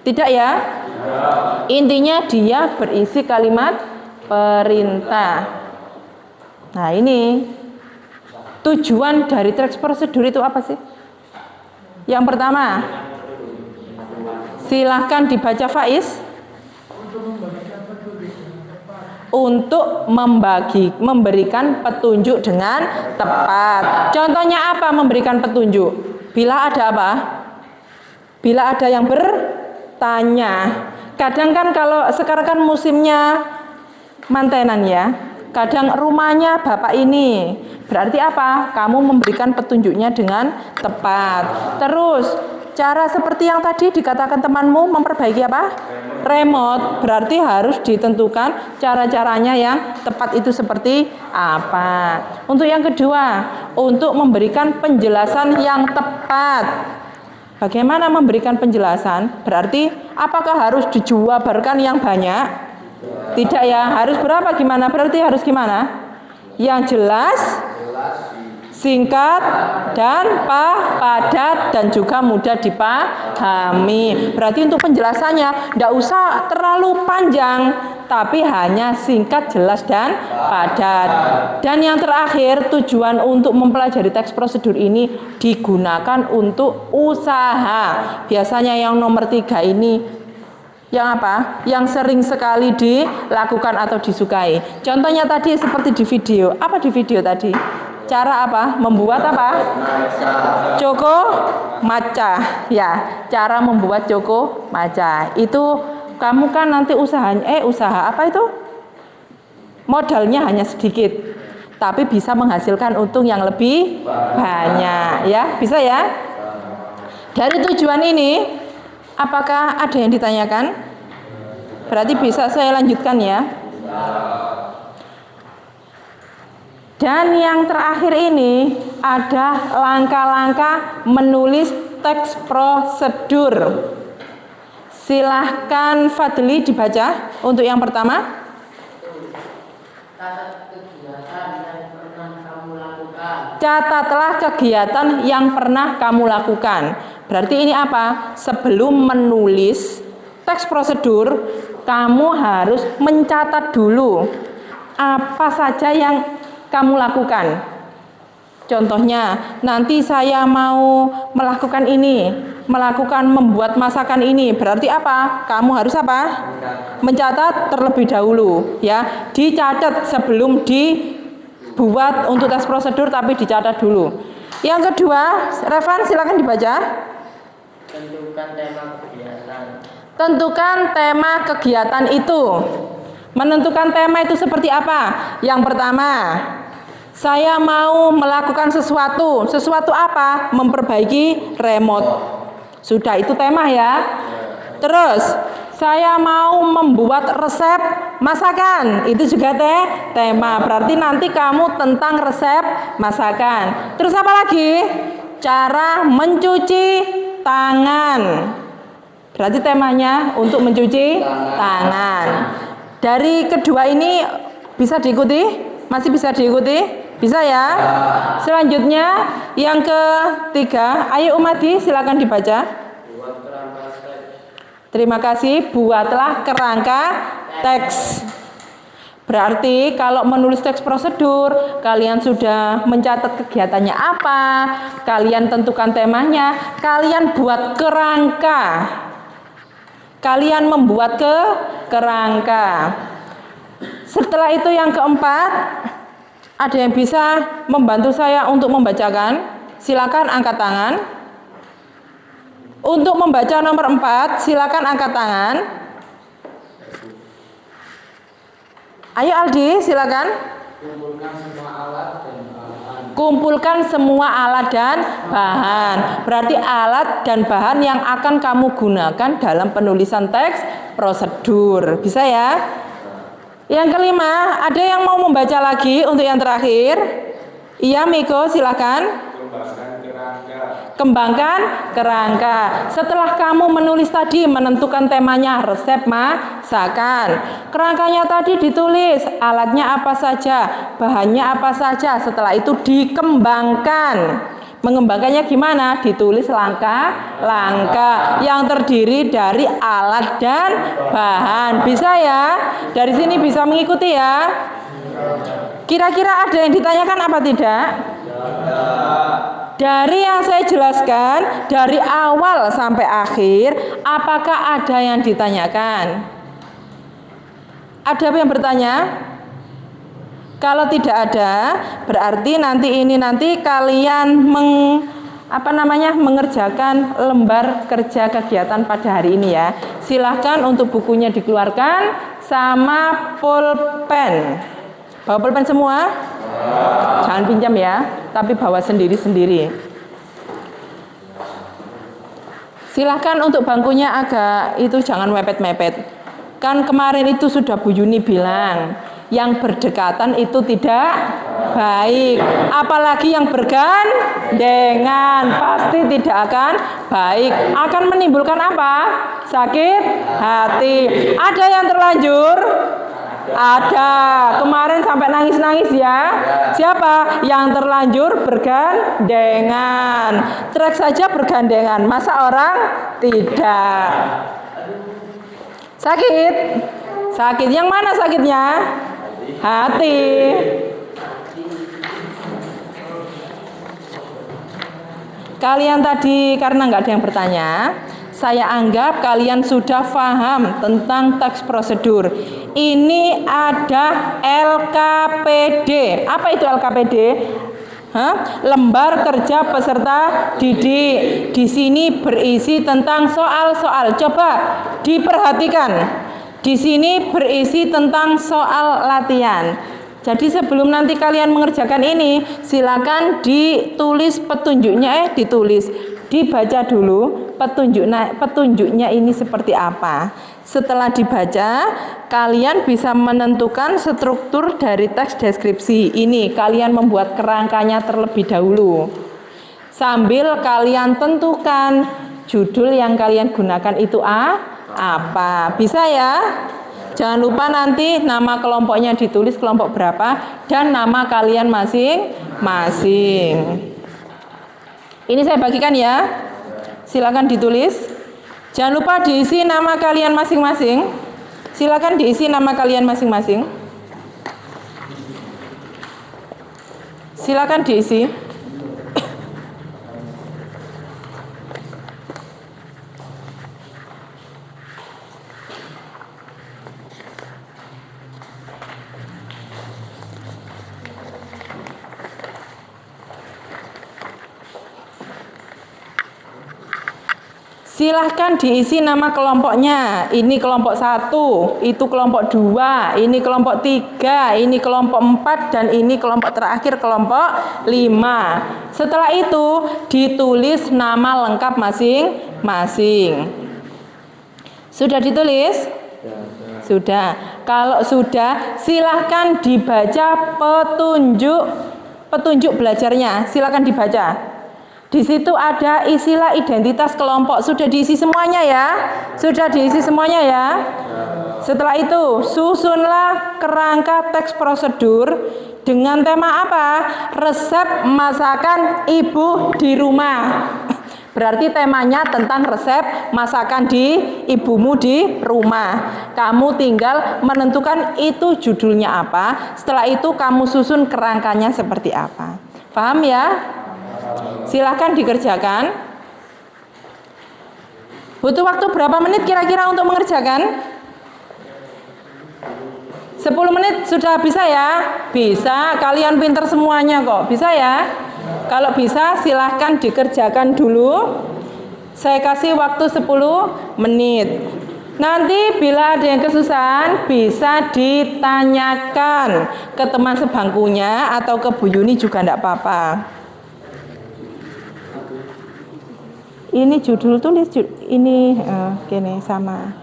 Speaker 1: Tidak ya? Intinya dia berisi kalimat perintah. Nah, ini tujuan dari teks prosedur itu apa sih? Yang pertama, silahkan dibaca Faiz. untuk memberikan petunjuk dengan tepat. Contohnya apa memberikan petunjuk? Bila ada apa? Bila ada yang bertanya. Kadang kan kalau sekarang kan musimnya mantenan ya. Kadang rumahnya bapak ini. Berarti apa? Kamu memberikan petunjuknya dengan tepat. Terus cara seperti yang tadi dikatakan temanmu memperbaiki apa? Remote. Berarti harus ditentukan cara-caranya yang tepat itu seperti apa. Untuk yang kedua, untuk memberikan penjelasan yang tepat. Bagaimana memberikan penjelasan? Berarti apakah harus dijabarkan yang banyak? Tidak ya, harus berapa gimana? Berarti harus gimana? Yang jelas, singkat, dan padat, dan juga mudah dipahami. Berarti untuk penjelasannya tidak usah terlalu panjang, tapi hanya singkat, jelas, dan padat. Dan yang terakhir, tujuan untuk mempelajari teks prosedur ini digunakan untuk usaha. Biasanya yang nomor 3 ini yang apa? Yang sering sekali dilakukan atau disukai. Contohnya tadi seperti di video. Apa di video tadi? Cara apa? Membuat apa? Coko maca. Ya, cara membuat coko maca. Itu kamu kan nanti usaha apa itu? Modalnya hanya sedikit, tapi bisa menghasilkan untung yang lebih banyak. Ya, bisa ya? Dari tujuan ini, apakah ada yang ditanyakan? Berarti bisa saya lanjutkan ya. Dan yang terakhir ini ada langkah-langkah menulis teks prosedur. Silahkan Fadli dibaca untuk yang pertama. Catatlah kegiatan yang pernah kamu lakukan. Berarti ini apa? Sebelum menulis teks prosedur, kamu harus mencatat dulu apa saja yang kamu lakukan. Contohnya, nanti saya mau melakukan ini, membuat masakan ini. Berarti apa? Kamu harus apa? Mencatat terlebih dahulu, ya. Dicatat sebelum dibuat untuk tes prosedur, tapi dicatat dulu. Yang kedua, Revan silakan dibaca.
Speaker 4: Tentukan tema kegiatan.
Speaker 1: Tentukan tema kegiatan itu. Menentukan tema itu seperti apa? Yang pertama, saya mau melakukan sesuatu. Sesuatu apa? Memperbaiki remote. Sudah, itu tema ya. Terus, saya mau membuat resep masakan. Itu juga tema. Berarti nanti kamu tentang resep masakan. Terus apa lagi? Cara mencuci tangan. Berarti temanya untuk mencuci tangan. Dari kedua ini bisa diikuti? Masih bisa diikuti? Bisa ya? Selanjutnya yang ketiga, ayo Umadi silakan dibaca. Terima kasih, buatlah kerangka teks. Berarti kalau menulis teks prosedur, kalian sudah mencatat kegiatannya apa, kalian tentukan temanya, kalian buat kerangka. Kalian membuat kerangka. Setelah itu yang keempat, ada yang bisa membantu saya untuk membacakan? Silakan angkat tangan. Untuk membaca nomor 4, silakan angkat tangan. Ayo Aldi, silakan. Kumpulkan semua alat dan bahan. Berarti alat dan bahan yang akan kamu gunakan dalam penulisan teks prosedur. Bisa ya? Yang kelima, ada yang mau membaca lagi untuk yang terakhir? Iya, Miko, silakan. Kembangkan kerangka. Setelah kamu menulis tadi, menentukan temanya resep masakan. Kerangkanya tadi ditulis, alatnya apa saja, bahannya apa saja. Setelah itu dikembangkan. Mengembangkannya gimana? Ditulis langkah-langkah yang terdiri dari alat dan bahan. Bisa ya? Dari sini bisa mengikuti ya? Kira-kira ada yang ditanyakan apa tidak? Dari yang saya jelaskan, dari awal sampai akhir, apakah ada yang ditanyakan? Ada yang bertanya? Kalau tidak ada, berarti nanti kalian mengerjakan lembar kerja kegiatan pada hari ini ya. Silahkan untuk bukunya dikeluarkan sama pulpen. Bawa pulpen semua? Jangan pinjam ya, tapi bawa sendiri-sendiri. Silahkan untuk bangkunya agak itu jangan mepet-mepet. Kan kemarin itu sudah Bu Yuni bilang, yang berdekatan itu tidak baik, apalagi yang bergandengan pasti tidak akan baik, akan menimbulkan apa? Sakit hati. Ada yang terlanjur? Ada. Kemarin sampai nangis-nangis ya. Siapa? Yang terlanjur bergandengan. Trek saja bergandengan, masa orang tidak? Sakit? Sakit. Yang mana sakitnya? Hati. Kalian tadi karena nggak ada yang bertanya, saya anggap kalian sudah paham tentang teks prosedur. Ini ada LKPD. Apa itu LKPD? Lembar kerja peserta didik. Di sini berisi tentang soal-soal. Coba diperhatikan. Di sini berisi tentang soal latihan. Jadi sebelum nanti kalian mengerjakan ini, silakan ditulis petunjuknya, dibaca dulu petunjuknya ini seperti apa. Setelah dibaca, kalian bisa menentukan struktur dari teks deskripsi. Ini kalian membuat kerangkanya terlebih dahulu. Sambil kalian tentukan judul yang kalian gunakan itu apa. Bisa ya? Jangan lupa nanti nama kelompoknya ditulis kelompok berapa dan nama kalian masing-masing. Ini saya bagikan ya. Silakan ditulis. Jangan lupa diisi nama kalian masing-masing. Silakan diisi nama kalian masing-masing. Silakan diisi. Silahkan diisi nama kelompoknya. Ini kelompok 1, itu kelompok 2, ini kelompok 3, ini kelompok 4, dan ini kelompok terakhir kelompok 5. Setelah itu ditulis nama lengkap masing-masing. Sudah ditulis? Sudah. Kalau sudah, silahkan dibaca petunjuk belajarnya. Silahkan dibaca. Di situ ada isilah identitas kelompok. Sudah diisi semuanya ya? Sudah diisi semuanya ya? Setelah itu, susunlah kerangka teks prosedur dengan tema apa? Resep masakan ibu di rumah. Berarti temanya tentang resep masakan di ibumu di rumah. Kamu tinggal menentukan itu judulnya apa. Setelah itu kamu susun kerangkanya seperti apa. Paham ya? Silahkan dikerjakan. Butuh waktu berapa menit kira-kira untuk mengerjakan? 10 menit sudah bisa ya? Bisa, kalian pinter semuanya kok. Bisa ya? Kalau bisa silahkan dikerjakan dulu. Saya kasih waktu 10 menit. Nanti bila ada yang kesusahan bisa ditanyakan ke teman sebangkunya atau ke Bu Yuni juga enggak apa-apa. Ini judul tulis ini gini sama.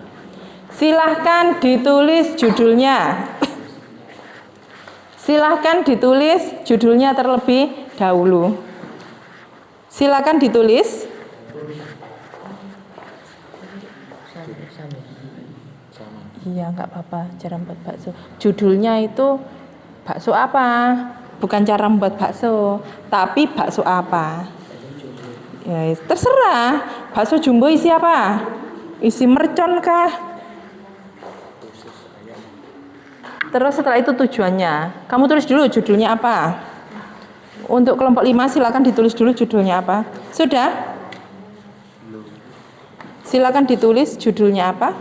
Speaker 1: Silahkan ditulis judulnya. Silahkan ditulis judulnya terlebih dahulu. Silahkan ditulis. Iya nggak apa-apa, cara membuat bakso. Judulnya itu bakso apa? Bukan cara membuat bakso, tapi bakso apa? Ya, terserah. Bakso jumbo isi apa? Isi mercon kah? Terus setelah itu tujuannya. Kamu tulis dulu judulnya apa? Untuk kelompok 5 silakan ditulis dulu judulnya apa. Sudah? Silakan ditulis judulnya apa?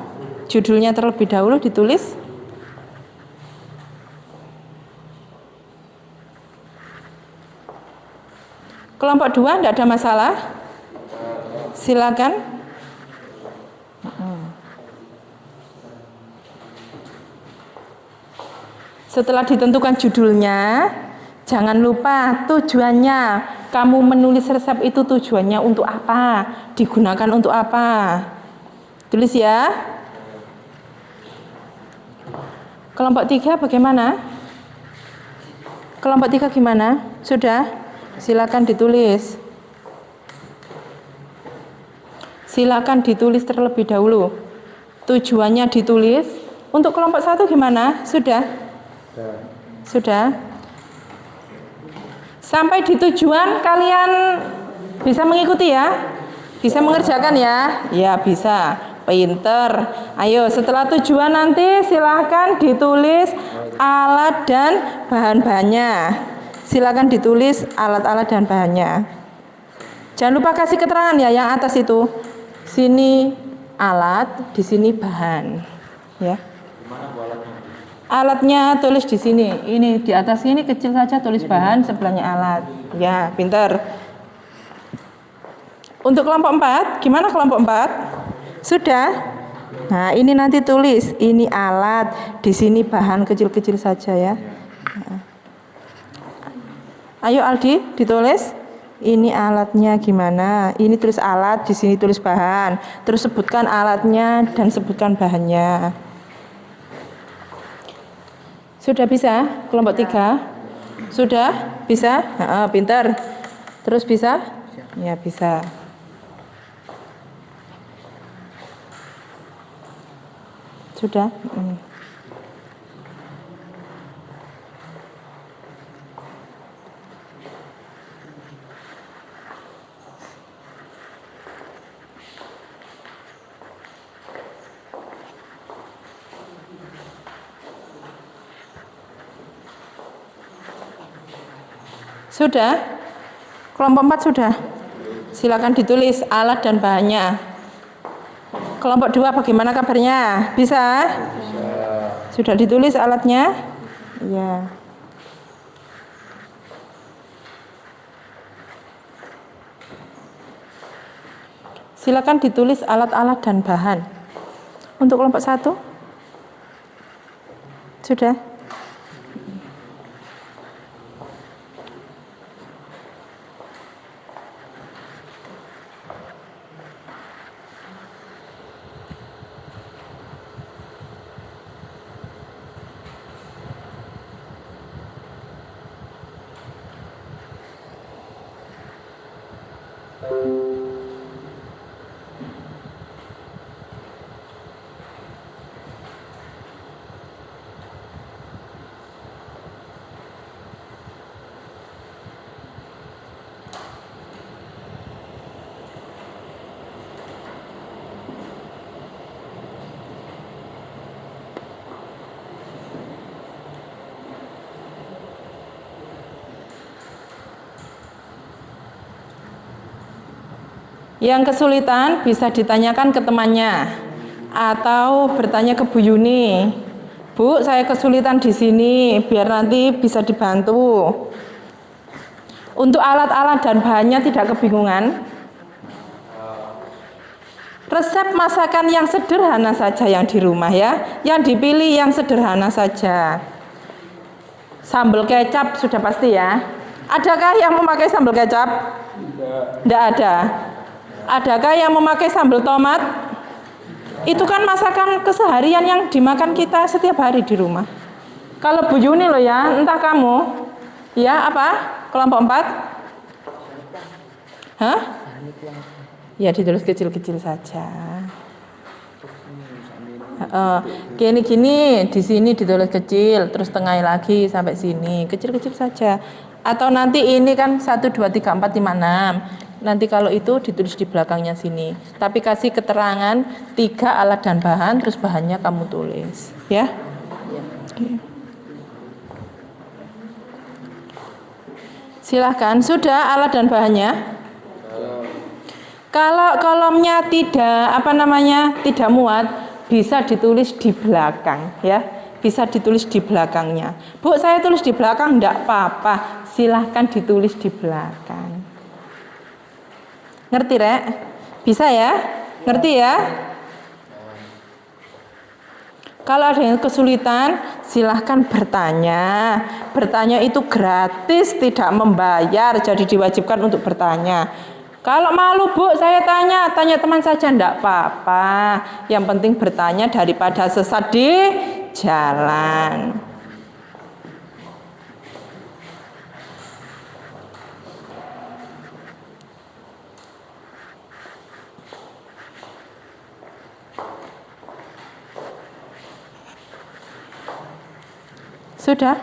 Speaker 1: Judulnya terlebih dahulu ditulis. Kelompok 2 tidak ada masalah? Silakan. Setelah ditentukan judulnya, jangan lupa tujuannya. Kamu menulis resep itu tujuannya untuk apa? Digunakan untuk apa? Tulis ya. Kelompok 3 bagaimana? Kelompok 3 gimana? Sudah? Silakan ditulis. Silakan ditulis terlebih dahulu. Tujuannya ditulis. Untuk kelompok 1 gimana? Sudah? Sudah? Sampai di tujuan kalian bisa mengikuti ya? Bisa mengerjakan ya? Ya bisa. Pinter. Ayo setelah tujuan nanti silakan ditulis alat dan bahan-bahannya. Silakan ditulis alat-alat dan bahannya. Jangan lupa kasih keterangan ya yang atas itu. Sini alat, di sini bahan. Ya. Alatnya tulis di sini. Ini di atas ini kecil saja tulis bahan, sebelahnya alat. Ya, pintar. Untuk kelompok 4, gimana kelompok 4? Sudah? Nah, ini nanti tulis ini alat, di sini bahan kecil-kecil saja ya. Ayo Aldi ditulis. Ini alatnya gimana? Ini tulis alat, di sini tulis bahan. Terus sebutkan alatnya dan sebutkan bahannya. Sudah bisa? Kelompok 3? Sudah? Bisa? Pintar. Terus bisa? Ya bisa. Sudah? Sudah? Kelompok 4 sudah? Silakan ditulis alat dan bahannya. Kelompok 2 bagaimana kabarnya? Bisa? Sudah ditulis alatnya? Ya. Silakan ditulis alat-alat dan bahan. Untuk kelompok 1? Sudah? Yang kesulitan bisa ditanyakan ke temannya atau bertanya ke Bu Yuni. Bu, saya kesulitan di sini, biar nanti bisa dibantu. Untuk alat-alat dan bahannya tidak kebingungan. Resep masakan yang sederhana saja yang di rumah ya, yang dipilih yang sederhana saja. Sambal kecap sudah pasti ya. Adakah yang memakai sambal kecap? Tidak ada. Adakah yang memakai sambal tomat? Itu kan masakan keseharian yang dimakan kita setiap hari di rumah. Kalau Bu Yuni loh ya, entah kamu. Ya, apa? Kelompok 4? Hah? Ya, ditulis kecil-kecil saja. Gini-gini, di sini ditulis kecil, terus tengah lagi sampai sini, kecil-kecil saja. Atau nanti ini kan 1, 2, 3, 4, 5, 6. Nanti kalau itu ditulis di belakangnya sini. Tapi kasih keterangan 3 alat dan bahan, terus bahannya kamu tulis, ya. Oke. Silahkan, sudah alat dan bahannya. Kalau kolomnya tidak muat, bisa ditulis di belakang, ya. Bisa ditulis di belakangnya. Bu, saya tulis di belakang, enggak apa-apa. Silahkan ditulis di belakang. Ngerti, Rek? Bisa ya? Ngerti ya? Kalau ada yang kesulitan, silahkan bertanya. Bertanya itu gratis, tidak membayar, jadi diwajibkan untuk bertanya. Kalau malu, Bu, saya tanya teman saja, enggak apa-apa. Yang penting bertanya daripada sesat di jalan. Sudah?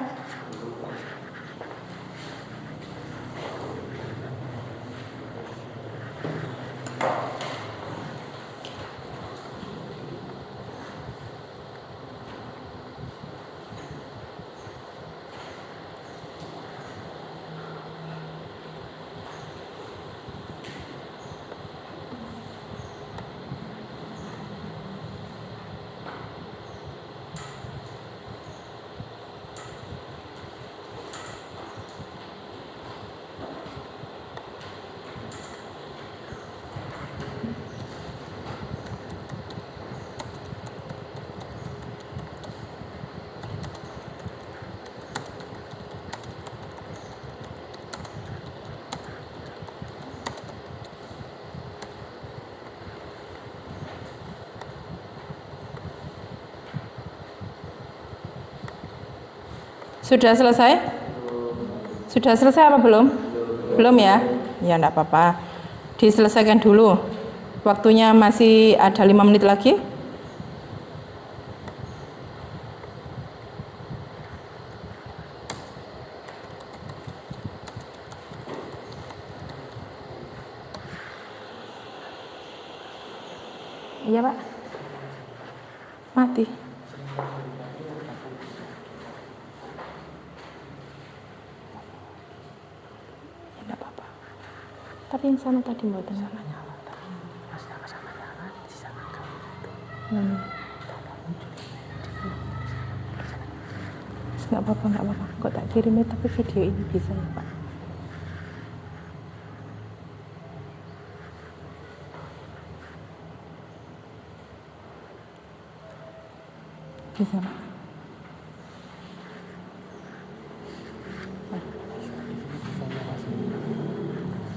Speaker 1: Sudah selesai? Sudah selesai apa belum? Belum ya? Ya enggak apa-apa. Diselesaikan dulu. Waktunya masih ada 5 menit lagi. Iya, Pak. Mati. Enggak apa-apa. Tapi yang sana tadi mboten nyala. Enggak apa-apa. Kok tak kirimnya tapi video ini bisa ya, Pak? Bisa, Pak.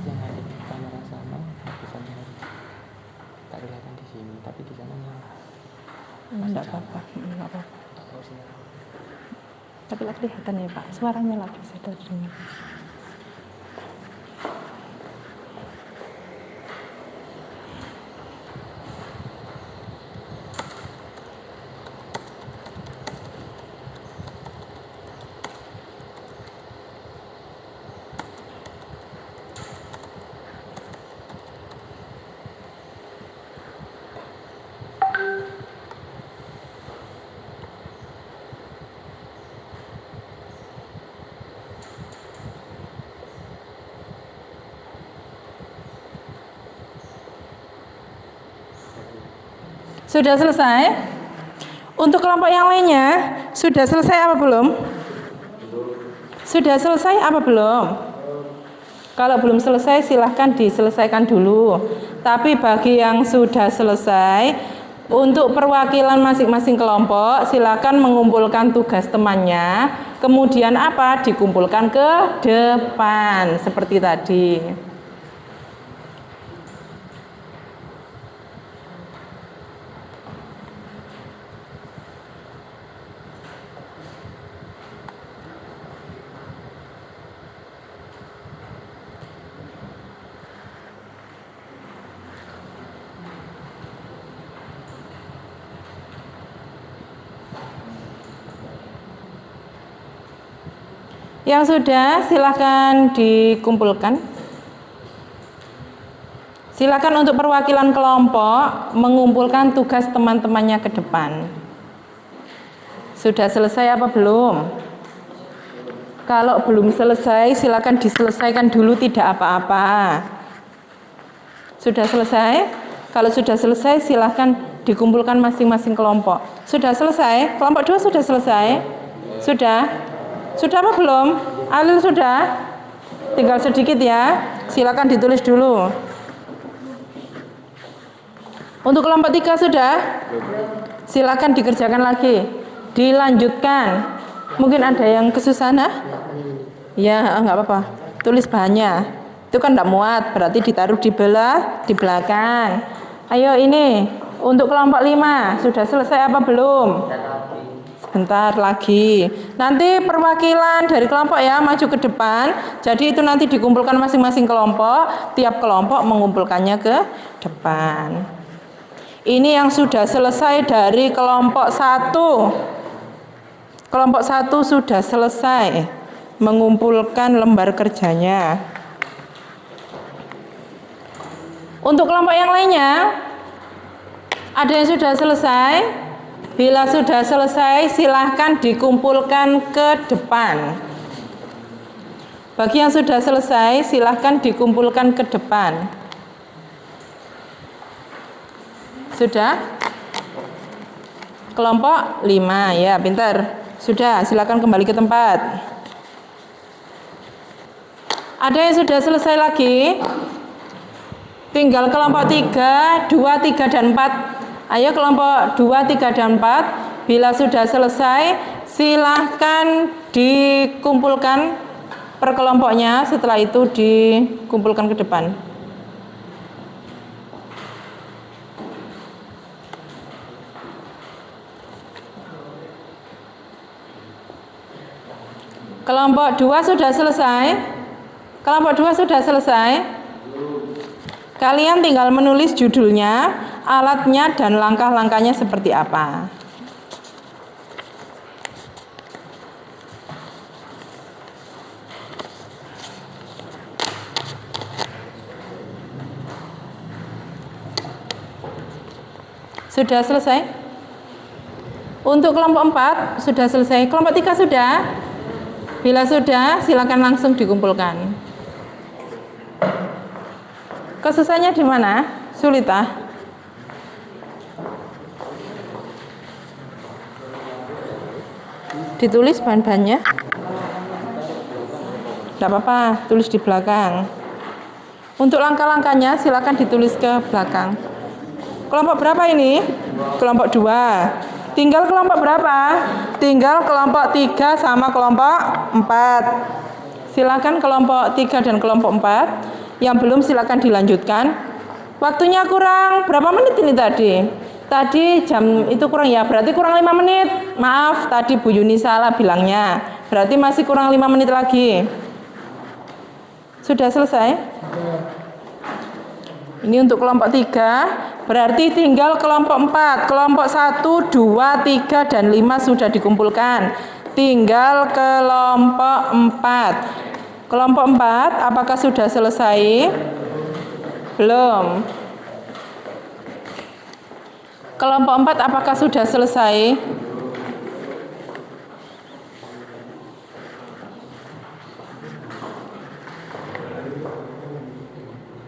Speaker 2: Yang ada di kamera sana bisa tak kelihatan di sini, tapi di sana nyala.
Speaker 1: Enggak apa-apa. Tapi lah kelihatan ya, Pak. Suaranya lah bisa terdengar. Sudah selesai? Untuk kelompok yang lainnya, sudah selesai apa belum? Sudah selesai apa belum? Kalau belum selesai, silahkan diselesaikan dulu. Tapi bagi yang sudah selesai, untuk perwakilan masing-masing kelompok, silahkan mengumpulkan tugas temannya. Kemudian apa? Dikumpulkan ke depan, seperti tadi. Yang sudah, silakan dikumpulkan. Silakan untuk perwakilan kelompok mengumpulkan tugas teman-temannya ke depan. Sudah selesai apa belum? Kalau belum selesai, silakan diselesaikan dulu, tidak apa-apa. Sudah selesai? Kalau sudah selesai, silakan dikumpulkan masing-masing kelompok. Sudah selesai? Kelompok 2 sudah selesai? Sudah? Sudah apa belum? Alil sudah? Tinggal sedikit ya. Silakan ditulis dulu. Untuk kelompok 3 sudah? Silakan dikerjakan lagi. Dilanjutkan. Mungkin ada yang kesusahan? Ya, enggak apa-apa. Tulis bahannya. Itu kan enggak muat, berarti ditaruh di belakang. Ayo ini, untuk kelompok 5 sudah selesai apa belum? Sebentar lagi. Nanti perwakilan dari kelompok ya maju ke depan. Jadi itu nanti dikumpulkan masing-masing kelompok. Tiap kelompok mengumpulkannya ke depan. Ini yang sudah selesai dari kelompok 1. Kelompok 1 sudah selesai mengumpulkan lembar kerjanya. Untuk kelompok yang lainnya, ada yang sudah selesai? Bila sudah selesai, silahkan dikumpulkan ke depan. Bagi yang sudah selesai, silahkan dikumpulkan ke depan. Sudah? Kelompok 5, ya pintar. Sudah, silahkan kembali ke tempat. Ada yang sudah selesai lagi? Tinggal kelompok 3, 2, 3, dan 4. Ayo kelompok 2, 3, dan 4. Bila sudah selesai, silahkan dikumpulkan per kelompoknya. Setelah itu dikumpulkan ke depan. Kelompok 2 sudah selesai? Kelompok 2 sudah selesai? Kalian tinggal menulis judulnya, alatnya, dan langkah-langkahnya seperti apa. Sudah selesai? Untuk kelompok 4 sudah selesai. Kelompok 3 sudah? Bila sudah, silakan langsung dikumpulkan. Kesusahannya di mana? Sulit ah? Ditulis bahan-bahannya? Tidak apa-apa, tulis di belakang. Untuk langkah-langkahnya silakan ditulis ke belakang. Kelompok berapa ini? Kelompok 2. Tinggal kelompok berapa? Tinggal kelompok 3 sama kelompok 4. Silakan kelompok 3 dan kelompok 4. Yang belum silakan dilanjutkan. Waktunya kurang berapa menit ini tadi? Tadi jam itu kurang ya, berarti kurang 5 menit. Maaf, tadi Bu Yuni salah bilangnya. Berarti masih kurang 5 menit lagi. Sudah selesai? Ini untuk kelompok 3, berarti tinggal kelompok 4. Kelompok 1, 2, 3, dan 5 sudah dikumpulkan. Tinggal kelompok 4. Kelompok 4, apakah sudah selesai? Belum. Kelompok 4, apakah sudah selesai?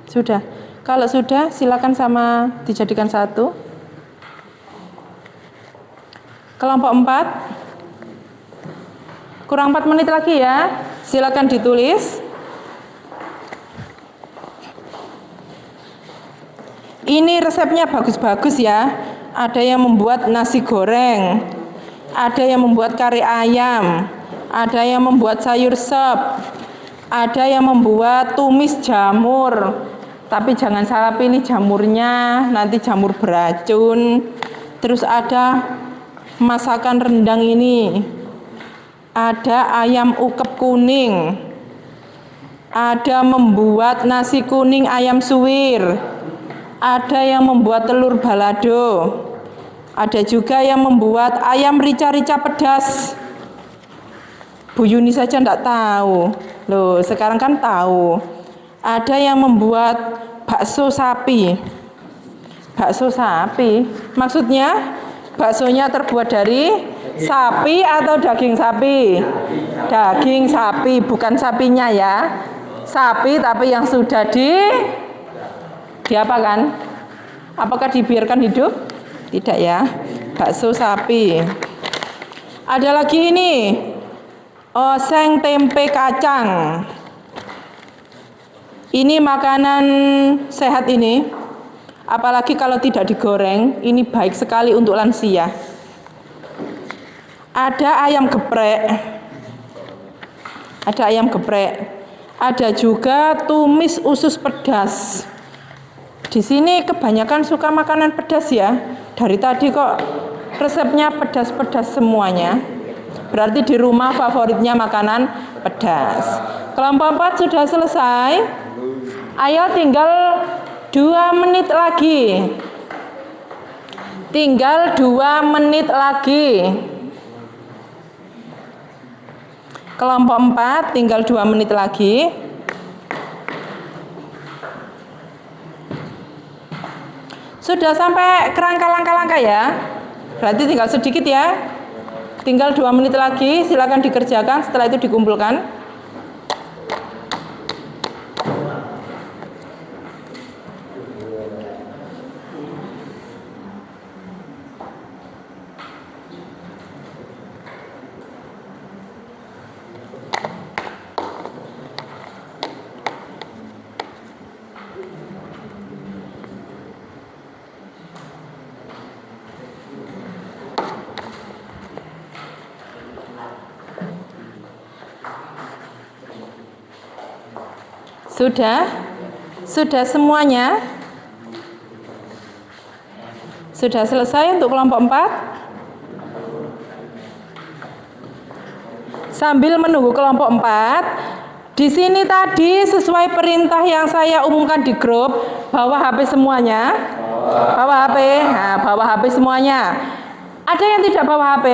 Speaker 1: Sudah. Kalau sudah, silakan sama dijadikan satu. Kelompok 4. Kurang 4 menit lagi ya. Silakan ditulis. Ini resepnya bagus-bagus ya. Ada yang membuat nasi goreng, ada yang membuat kari ayam, ada yang membuat sayur sop, ada yang membuat tumis jamur. Tapi jangan salah pilih jamurnya, nanti jamur beracun. Terus ada masakan rendang ini. Ada ayam ukep kuning. Ada membuat nasi kuning ayam suwir. Ada yang membuat telur balado. Ada juga yang membuat ayam rica-rica pedas. Bu Yuni saja enggak tahu. Loh, sekarang kan tahu. Ada yang membuat bakso sapi. Bakso sapi, maksudnya baksonya terbuat dari sapi atau daging sapi? Daging sapi, bukan sapinya ya. Sapi tapi yang sudah diapakan? Apakah dibiarkan hidup? Tidak ya. Bakso sapi. Ada lagi ini, oseng tempe kacang. Ini makanan sehat ini. Apalagi kalau tidak digoreng, ini baik sekali untuk lansia. Ada ayam geprek. Ada ayam geprek. Ada juga tumis usus pedas. Di sini kebanyakan suka makanan pedas ya. Dari tadi kok resepnya pedas-pedas semuanya. Berarti di rumah favoritnya makanan pedas. Kelompok 4 sudah selesai. Ayo tinggal 2 menit lagi. Tinggal 2 menit lagi. Kelompok 4 tinggal 2 menit lagi. Sudah sampai kerangka langkah-langkah ya. Berarti tinggal sedikit ya. Tinggal 2 menit lagi, silakan dikerjakan, setelah itu dikumpulkan. Sudah? Sudah semuanya? Sudah selesai untuk kelompok 4? Sambil menunggu kelompok 4, di sini tadi sesuai perintah yang saya umumkan di grup, bawa HP semuanya. Bawa HP. Nah, bawa HP semuanya. Ada yang tidak bawa HP?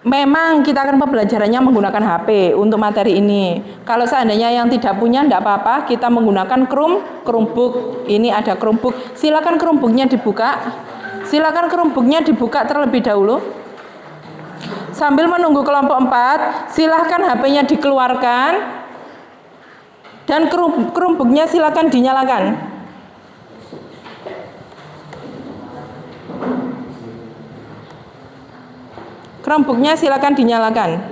Speaker 1: Memang kita akan pembelajarannya menggunakan HP untuk materi ini. Kalau seandainya yang tidak punya, tidak apa-apa, kita menggunakan Chromebook. Ini ada Chromebook. Silakan Chromebooknya dibuka. Silakan Chromebooknya dibuka terlebih dahulu. Sambil menunggu kelompok 4, silakan HP-nya dikeluarkan dan Chromebooknya silakan dinyalakan. Chromebooknya silakan dinyalakan.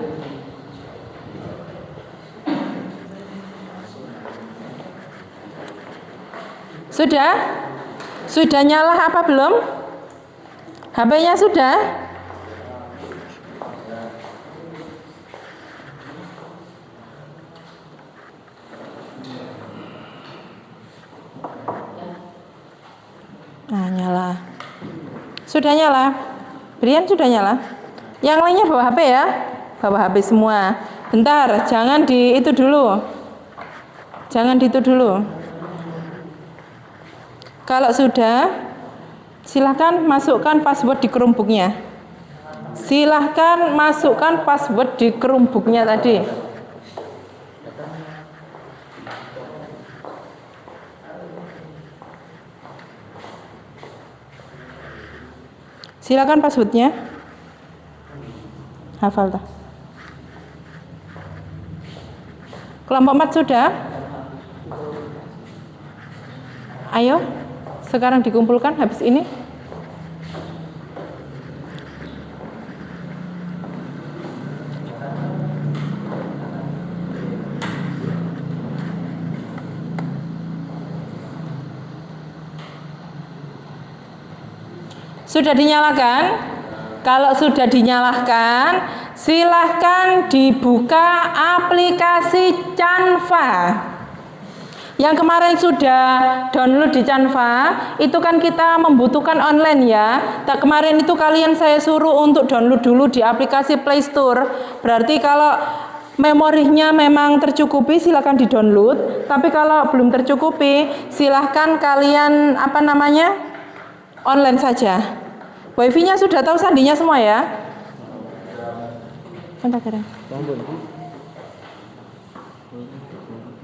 Speaker 1: Sudah? Sudah nyala apa belum? HP-nya sudah? Nah, nyala. Sudah nyala? Brian sudah nyala? Yang lainnya bawa HP ya? Bawa HP semua. Bentar, jangan di itu dulu. Jangan di itu dulu. Kalau sudah, silahkan masukkan password di Chromebooknya. Silahkan masukkan password di Chromebooknya tadi. Silakan passwordnya. Hafal tak? Kelompok 4 sudah? Ayo, sekarang dikumpulkan habis ini. Sudah dinyalakan? Kalau sudah dinyalakan, silahkan dibuka aplikasi Canva. Yang kemarin sudah download di Canva, itu kan kita membutuhkan online ya. Kemarin itu kalian saya suruh untuk download dulu di aplikasi Play Store. Berarti kalau memorinya memang tercukupi, silahkan di-download. Tapi kalau belum tercukupi, silahkan kalian online saja. Wifi-nya sudah tahu sandinya semua ya?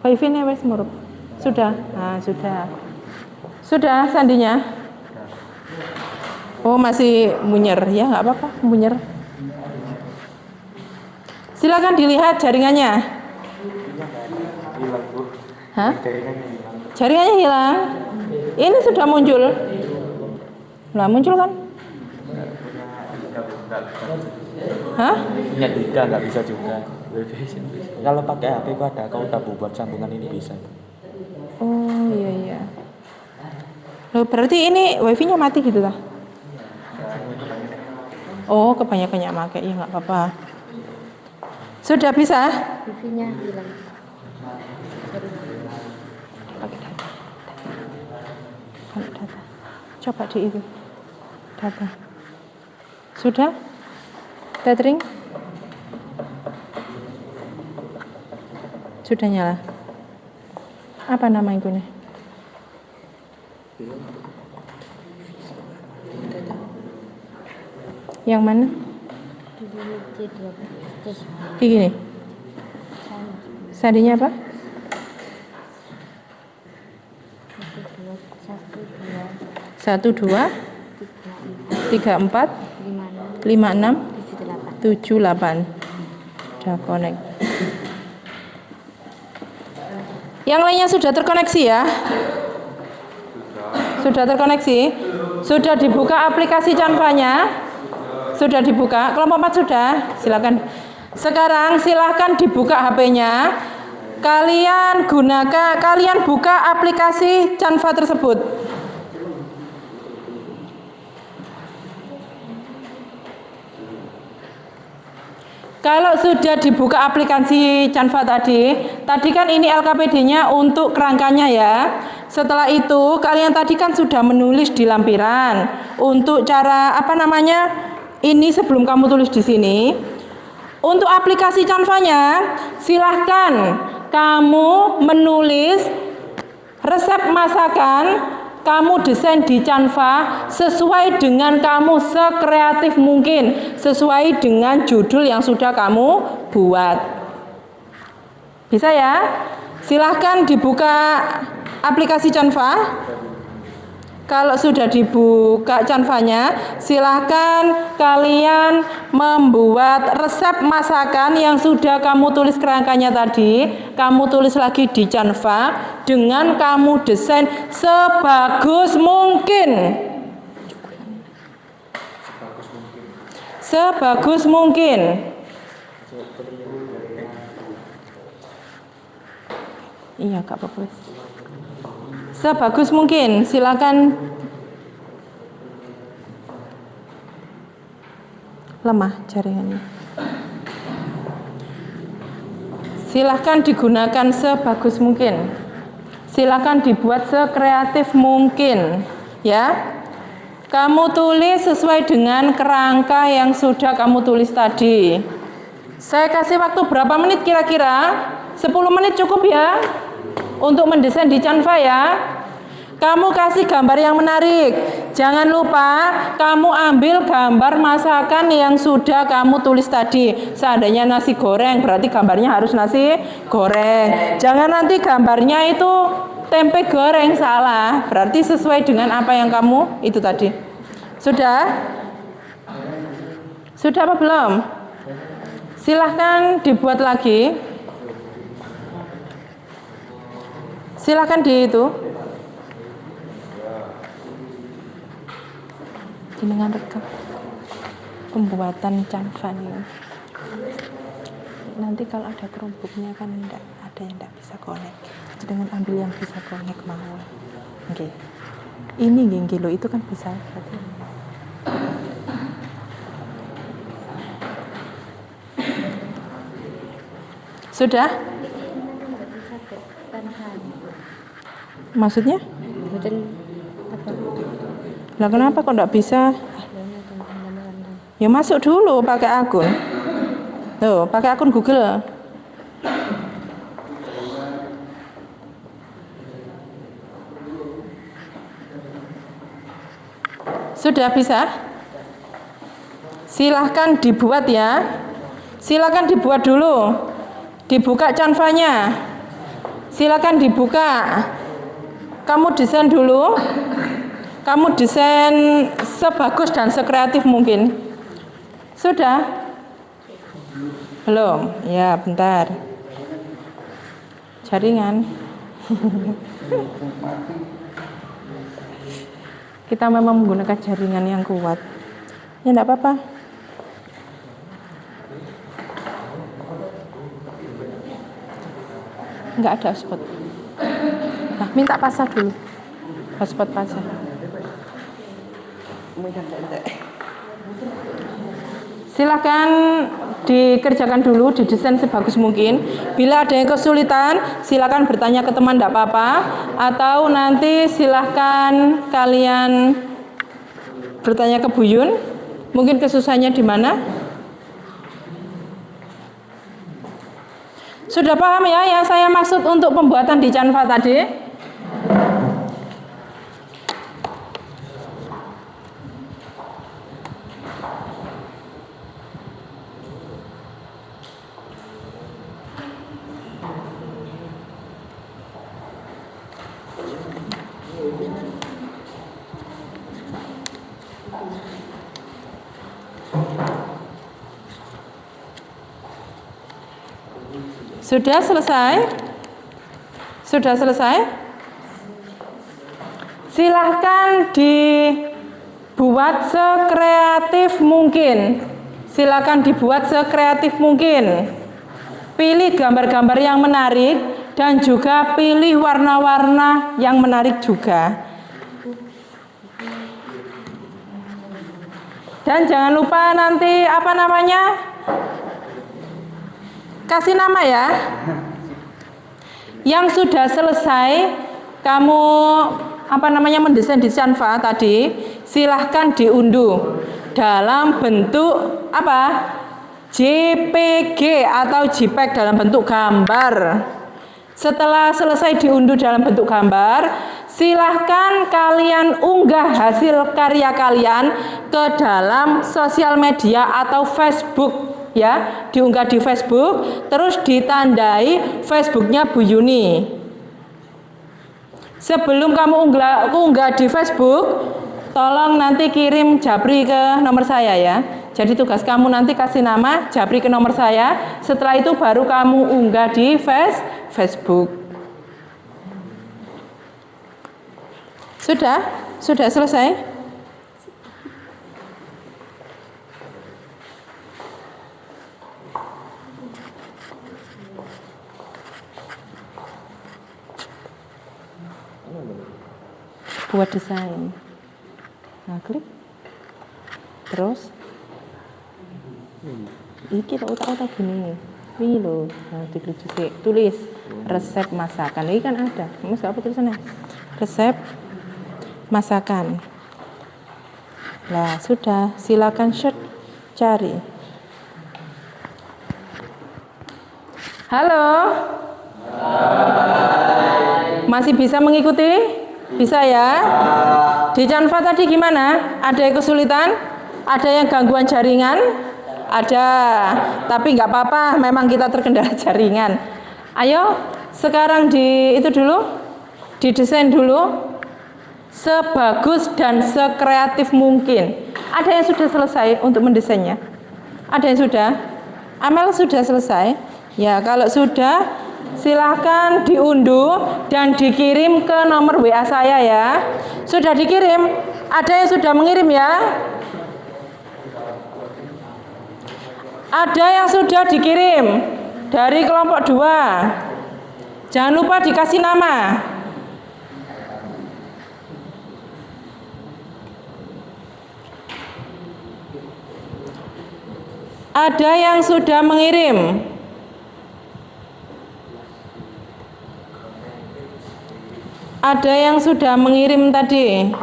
Speaker 1: Wifi-nya wes murup. Sudah? Nah, sudah. Sudah sandinya? Oh, masih munyer ya, nggak apa-apa, munyer. Silakan dilihat jaringannya. Hah? Jaringannya hilang. Ini sudah muncul. Nah, muncul kan? Hah?
Speaker 2: Punya tiga nggak bisa juga. Kalau pakai HP itu ada, kalau tabung buat sambungan ini bisa.
Speaker 1: Oh iya. Loh, berarti ini wifi-nya mati gitu lah? Oh, kebanyakan yang pakai, ya nggak apa-apa. Sudah bisa?
Speaker 5: wifi-nya hilang.
Speaker 1: Pakai data. Kalau data. Coba di itu. Data. Sudah? Tethering? Sudah nyala? Apa nama ikunya? Yang mana? Di gini. Sandinya apa? 1, 2, 3, 4, 5, 6, 7, 8. Sudah connect. Yang lainnya sudah terkoneksi ya? Sudah terkoneksi? Sudah dibuka aplikasi Canva-nya? Sudah dibuka? Kelompok 4 sudah? Silakan. Sekarang silakan dibuka HP-nya. Kalian buka aplikasi Canva tersebut. Kalau sudah dibuka aplikasi Canva tadi kan ini LKPD-nya untuk kerangkanya ya. Setelah itu kalian tadi kan sudah menulis di lampiran untuk cara ini sebelum kamu tulis di sini. Untuk aplikasi Canva-nya silahkan kamu menulis resep masakan. Kamu desain di Canva sesuai dengan kamu sekreatif mungkin, sesuai dengan judul yang sudah kamu buat. Bisa ya? Silahkan dibuka aplikasi Canva. Kalau sudah dibuka Canva-nya, silahkan kalian membuat resep masakan yang sudah kamu tulis kerangkanya tadi. Kamu tulis lagi di Canva dengan kamu desain sebagus mungkin. Sebagus mungkin. Iya, Kak Populus. Sebagus mungkin, silakan. Lemah jaringannya. Silahkan digunakan sebagus mungkin. Silahkan dibuat sekreatif mungkin, ya. Kamu tulis sesuai dengan kerangka yang sudah kamu tulis tadi. Saya kasih waktu berapa menit kira-kira? 10 menit cukup ya? Untuk mendesain di Canva ya. Kamu kasih gambar yang menarik. Jangan lupa kamu ambil gambar masakan yang sudah kamu tulis tadi. Seandainya nasi goreng, berarti gambarnya harus nasi goreng. Jangan nanti gambarnya itu tempe goreng, salah. Berarti sesuai dengan apa yang kamu itu tadi. Sudah? Sudah apa belum? Silahkan dibuat lagi. Silahkan di itu. Dengan rekam pembuatan Canva ini. Nanti kalau ada Chromebooknya kan ada yang tidak bisa connect. Dengan ambil yang bisa connect mau. Oke. Ini genggi lo itu kan bisa. Sudah? Maksudnya? Lah kenapa kok enggak bisa? Ya masuk dulu pakai akun. Tuh, pakai akun Google. Sudah bisa? Silahkan dibuat ya. Silahkan dibuat dulu. Dibuka Canva-nya. Silahkan dibuka. Kamu desain dulu. Kamu desain sebagus dan sekreatif mungkin. Sudah? Belum? Ya, bentar. Jaringan. Kita memang menggunakan jaringan yang kuat. Ya, enggak apa-apa. Enggak ada hotspot. Nah, minta pasar dulu. Hotspot pasar. Silahkan dikerjakan dulu, didesain sebagus mungkin. Bila ada yang kesulitan, silahkan bertanya ke teman, tidak apa-apa. Atau nanti silahkan kalian bertanya ke Bu Yun. Mungkin kesusahannya di mana? Sudah paham ya yang saya maksud untuk pembuatan di Canva tadi? Sudah selesai? Sudah selesai? Silahkan dibuat sekreatif mungkin. Silahkan dibuat sekreatif mungkin. Pilih gambar-gambar yang menarik dan juga pilih warna-warna yang menarik juga. Dan jangan lupa nanti apa namanya? Kasih nama ya. Yang sudah selesai kamu mendesain di Canva tadi, silahkan diunduh dalam bentuk apa? JPG atau JPEG dalam bentuk gambar. Setelah selesai diunduh dalam bentuk gambar, silahkan kalian unggah hasil karya kalian ke dalam sosial media atau Facebook. Ya, diunggah di Facebook, terus ditandai Facebooknya Bu Yuni. Sebelum kamu unggah di Facebook, tolong nanti kirim Japri ke nomor saya ya. Jadi tugas kamu nanti kasih nama Japri ke nomor saya. Setelah itu baru kamu unggah di Facebook. Sudah selesai? Buat desain. Nah, klik. Terus iki otak-otak gini. Ini loh. Nah, diklik juga. Tulis resep masakan. Ini kan ada. Mas apa tulisannya? Resep masakan. Nah, sudah. Silakan search, cari. Halo. Masih bisa mengikuti? Bisa ya? Di Canva tadi gimana? Ada yang kesulitan? Ada yang gangguan jaringan? Ada. Tapi nggak apa-apa, memang kita terkendala jaringan. Ayo, sekarang didesain dulu sebagus dan sekreatif mungkin. Ada yang sudah selesai untuk mendesainnya? Ada yang sudah? Amel sudah selesai? Ya, kalau sudah, silahkan diunduh dan dikirim ke nomor WA saya ya. Sudah dikirim? Ada yang sudah mengirim ya? Ada yang sudah dikirim dari kelompok 2. Jangan lupa dikasih nama. Ada yang sudah mengirim? Ada yang sudah mengirim tadi?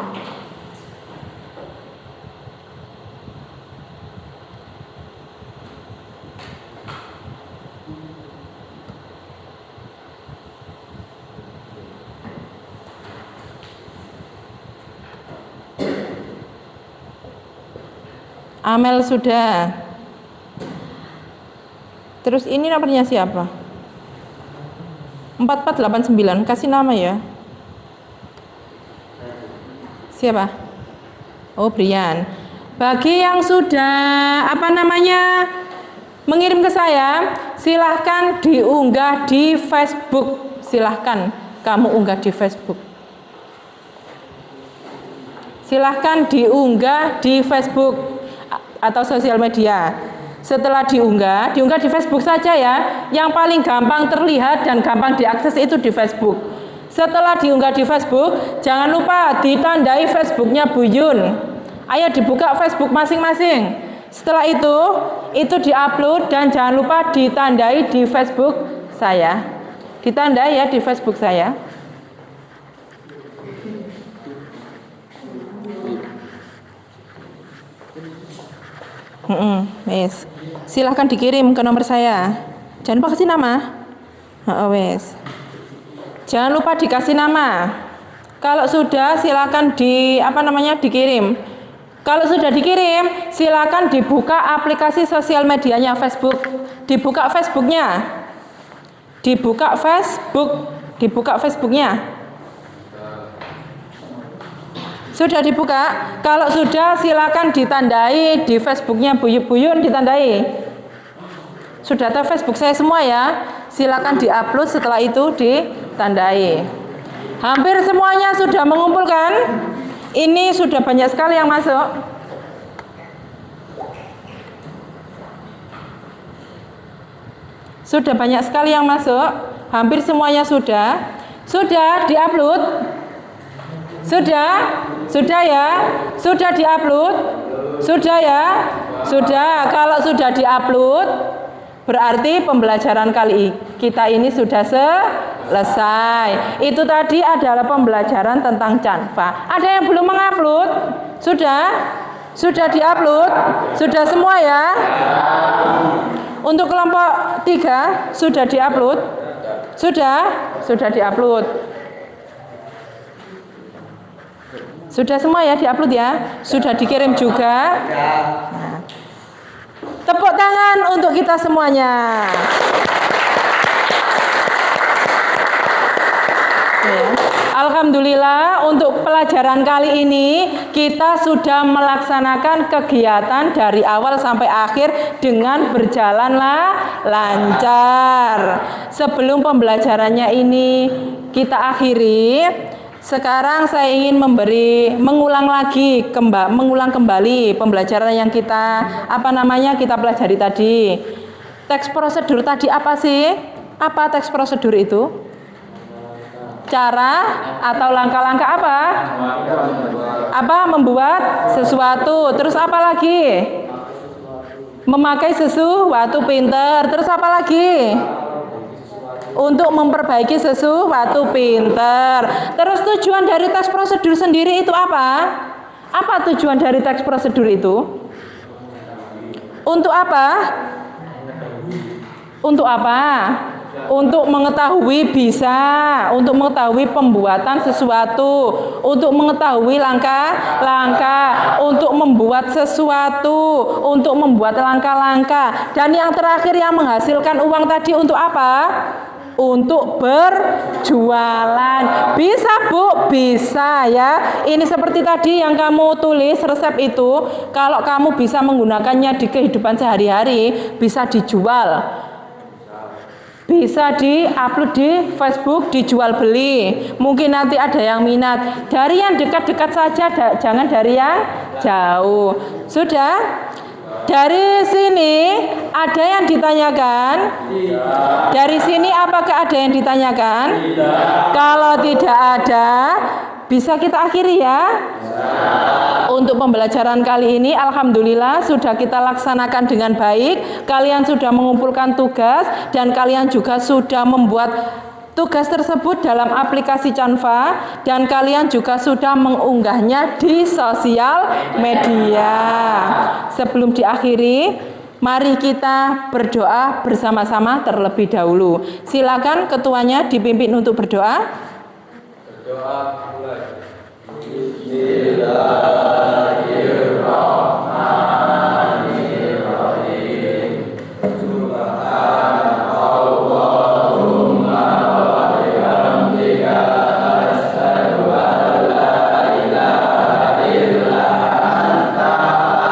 Speaker 1: Amel sudah. Terus ini nomornya siapa? 4489, kasih nama ya. Siapa? Oh, Brian. Bagi yang sudah mengirim ke saya, silahkan diunggah di Facebook. Silahkan kamu unggah di Facebook. Silahkan diunggah di Facebook atau sosial media. Setelah diunggah di Facebook saja ya. Yang paling gampang terlihat dan gampang diakses itu di Facebook. Setelah diunggah di Facebook, jangan lupa ditandai Facebooknya Bu Yun. Ayo dibuka Facebook masing-masing. Setelah itu diupload dan jangan lupa ditandai di Facebook saya. Ditandai ya di Facebook saya. Wes. Silahkan dikirim ke nomor saya. Jangan lupa kasih nama. Wes. Jangan lupa dikasih nama. Kalau sudah silakan dikirim. Kalau sudah dikirim, silakan dibuka aplikasi sosial medianya Facebook. Dibuka Facebooknya. Dibuka Facebooknya. Sudah dibuka? Kalau sudah silakan ditandai di Facebooknya Buyun ditandai. Sudah tahu Facebook saya semua ya. Silakan diupload, setelah itu ditandai. Hampir semuanya sudah mengumpulkan. Ini sudah banyak sekali yang masuk. Sudah banyak sekali yang masuk. Hampir semuanya sudah. Sudah diupload. Sudah ya. Sudah diupload. Sudah ya. Sudah. Kalau sudah diupload, berarti pembelajaran kali kita ini sudah selesai. Itu tadi adalah pembelajaran tentang Canva. Ada yang belum mengupload? Sudah diupload? Sudah semua ya? Untuk kelompok 3 sudah diupload? Sudah diupload. Sudah semua ya diupload ya? Sudah dikirim juga? Nah. Tepuk tangan untuk kita semuanya. Ya. Alhamdulillah untuk pelajaran kali ini kita sudah melaksanakan kegiatan dari awal sampai akhir dengan berjalanlah lancar. Sebelum pembelajarannya ini kita akhiri, sekarang saya ingin mengulang kembali pembelajaran yang kita pelajari tadi. Teks prosedur tadi apa sih? Apa teks prosedur itu? Cara atau langkah-langkah apa? Membuat sesuatu. Terus apa lagi? Memakai sesuatu pinter. Terus apa lagi? Untuk memperbaiki sesuatu pinter. Terus tujuan dari teks prosedur sendiri itu apa? Apa tujuan dari teks prosedur itu? Untuk apa? Untuk apa? Untuk mengetahui untuk mengetahui pembuatan sesuatu, untuk mengetahui langkah-langkah, untuk membuat sesuatu, untuk membuat langkah-langkah. Dan yang terakhir yang menghasilkan uang tadi untuk apa? Untuk berjualan. Bisa Bu? Bisa ya. Ini seperti tadi yang kamu tulis resep itu. Kalau kamu bisa menggunakannya di kehidupan sehari-hari, bisa dijual. Bisa di-upload di Facebook, dijual beli. Mungkin nanti ada yang minat. Dari yang dekat-dekat saja, jangan dari yang jauh. Sudah? Dari sini ada yang ditanyakan? Dari sini apakah ada yang ditanyakan? Kalau tidak ada, bisa kita akhiri ya. Untuk pembelajaran kali ini alhamdulillah sudah kita laksanakan dengan baik. Kalian sudah mengumpulkan tugas dan kalian juga sudah membuat tugas tersebut dalam aplikasi Canva dan kalian juga sudah mengunggahnya di sosial media. Sebelum diakhiri, mari kita berdoa bersama-sama terlebih dahulu. Silakan ketuanya dipimpin untuk berdoa. Berdoa mulai. Bismillahirrahmanirrahim. Subhanallahumma wa bihamdika asyhadu an la ilaha illa anta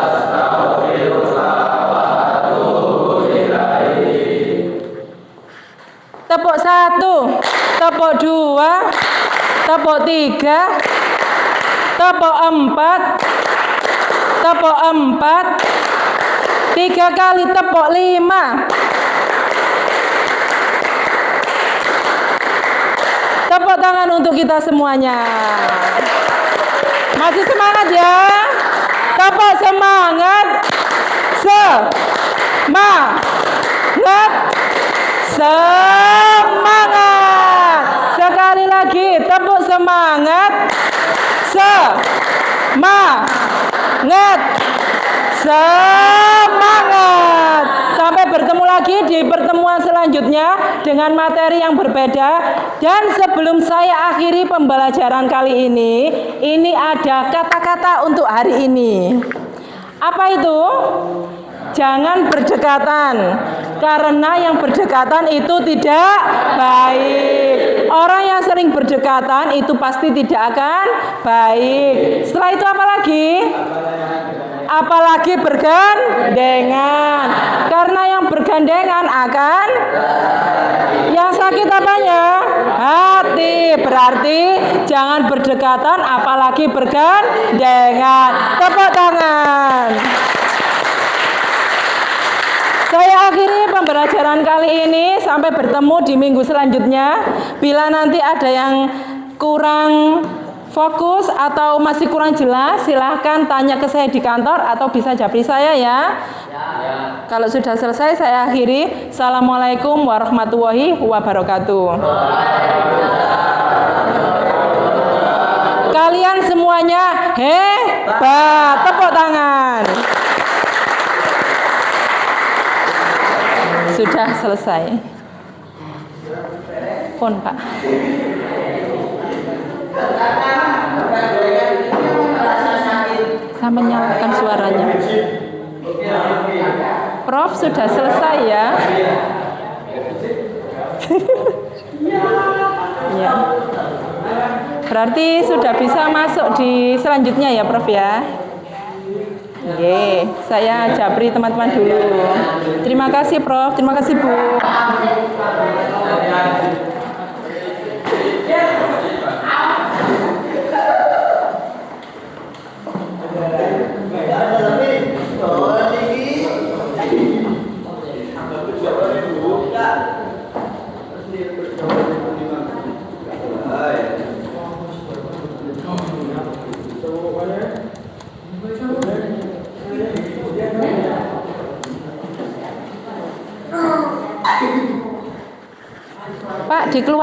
Speaker 1: astaghfiruka wa atubu ilaik. Tepuk 1, tepuk 2, tepuk 3, tepuk 4, tepuk 4, 3 kali tepuk 5. Tepuk tangan untuk kita semuanya. Masih semangat ya? semangat. Semangat. Semangat. Sekali lagi, tepuk semangat. Semangat. Semangat. Sampai bertemu lagi di pertemuan selanjutnya dengan materi yang berbeda. Dan sebelum saya akhiri pembelajaran kali ini ada kata-kata untuk hari ini. Apa itu? Jangan berdekatan, karena yang berdekatan itu tidak baik. Orang yang sering berdekatan itu pasti tidak akan baik. Setelah itu apa lagi? Apalagi bergandengan, karena yang bergandengan akan yang sakit apanya? Hati. Berarti jangan berdekatan apalagi bergandengan. Tepuk tangan. Saya akhiri pembelajaran kali ini, sampai bertemu di minggu selanjutnya. Bila nanti ada yang kurang fokus atau masih kurang jelas, silahkan tanya ke saya di kantor atau bisa japri saya ya. Kalau sudah selesai saya akhiri. Assalamualaikum warahmatullahi wabarakatuh. Kalian semuanya hebat. Tepuk tangan. Sudah selesai. Pon, Pak. Saya menyalakan suaranya. Prof, sudah selesai ya? Ya. Berarti sudah bisa masuk di selanjutnya ya, Prof ya? Oke, saya japri teman-teman dulu. Terima kasih Prof, terima kasih Bu. Pak, dikeluarkan.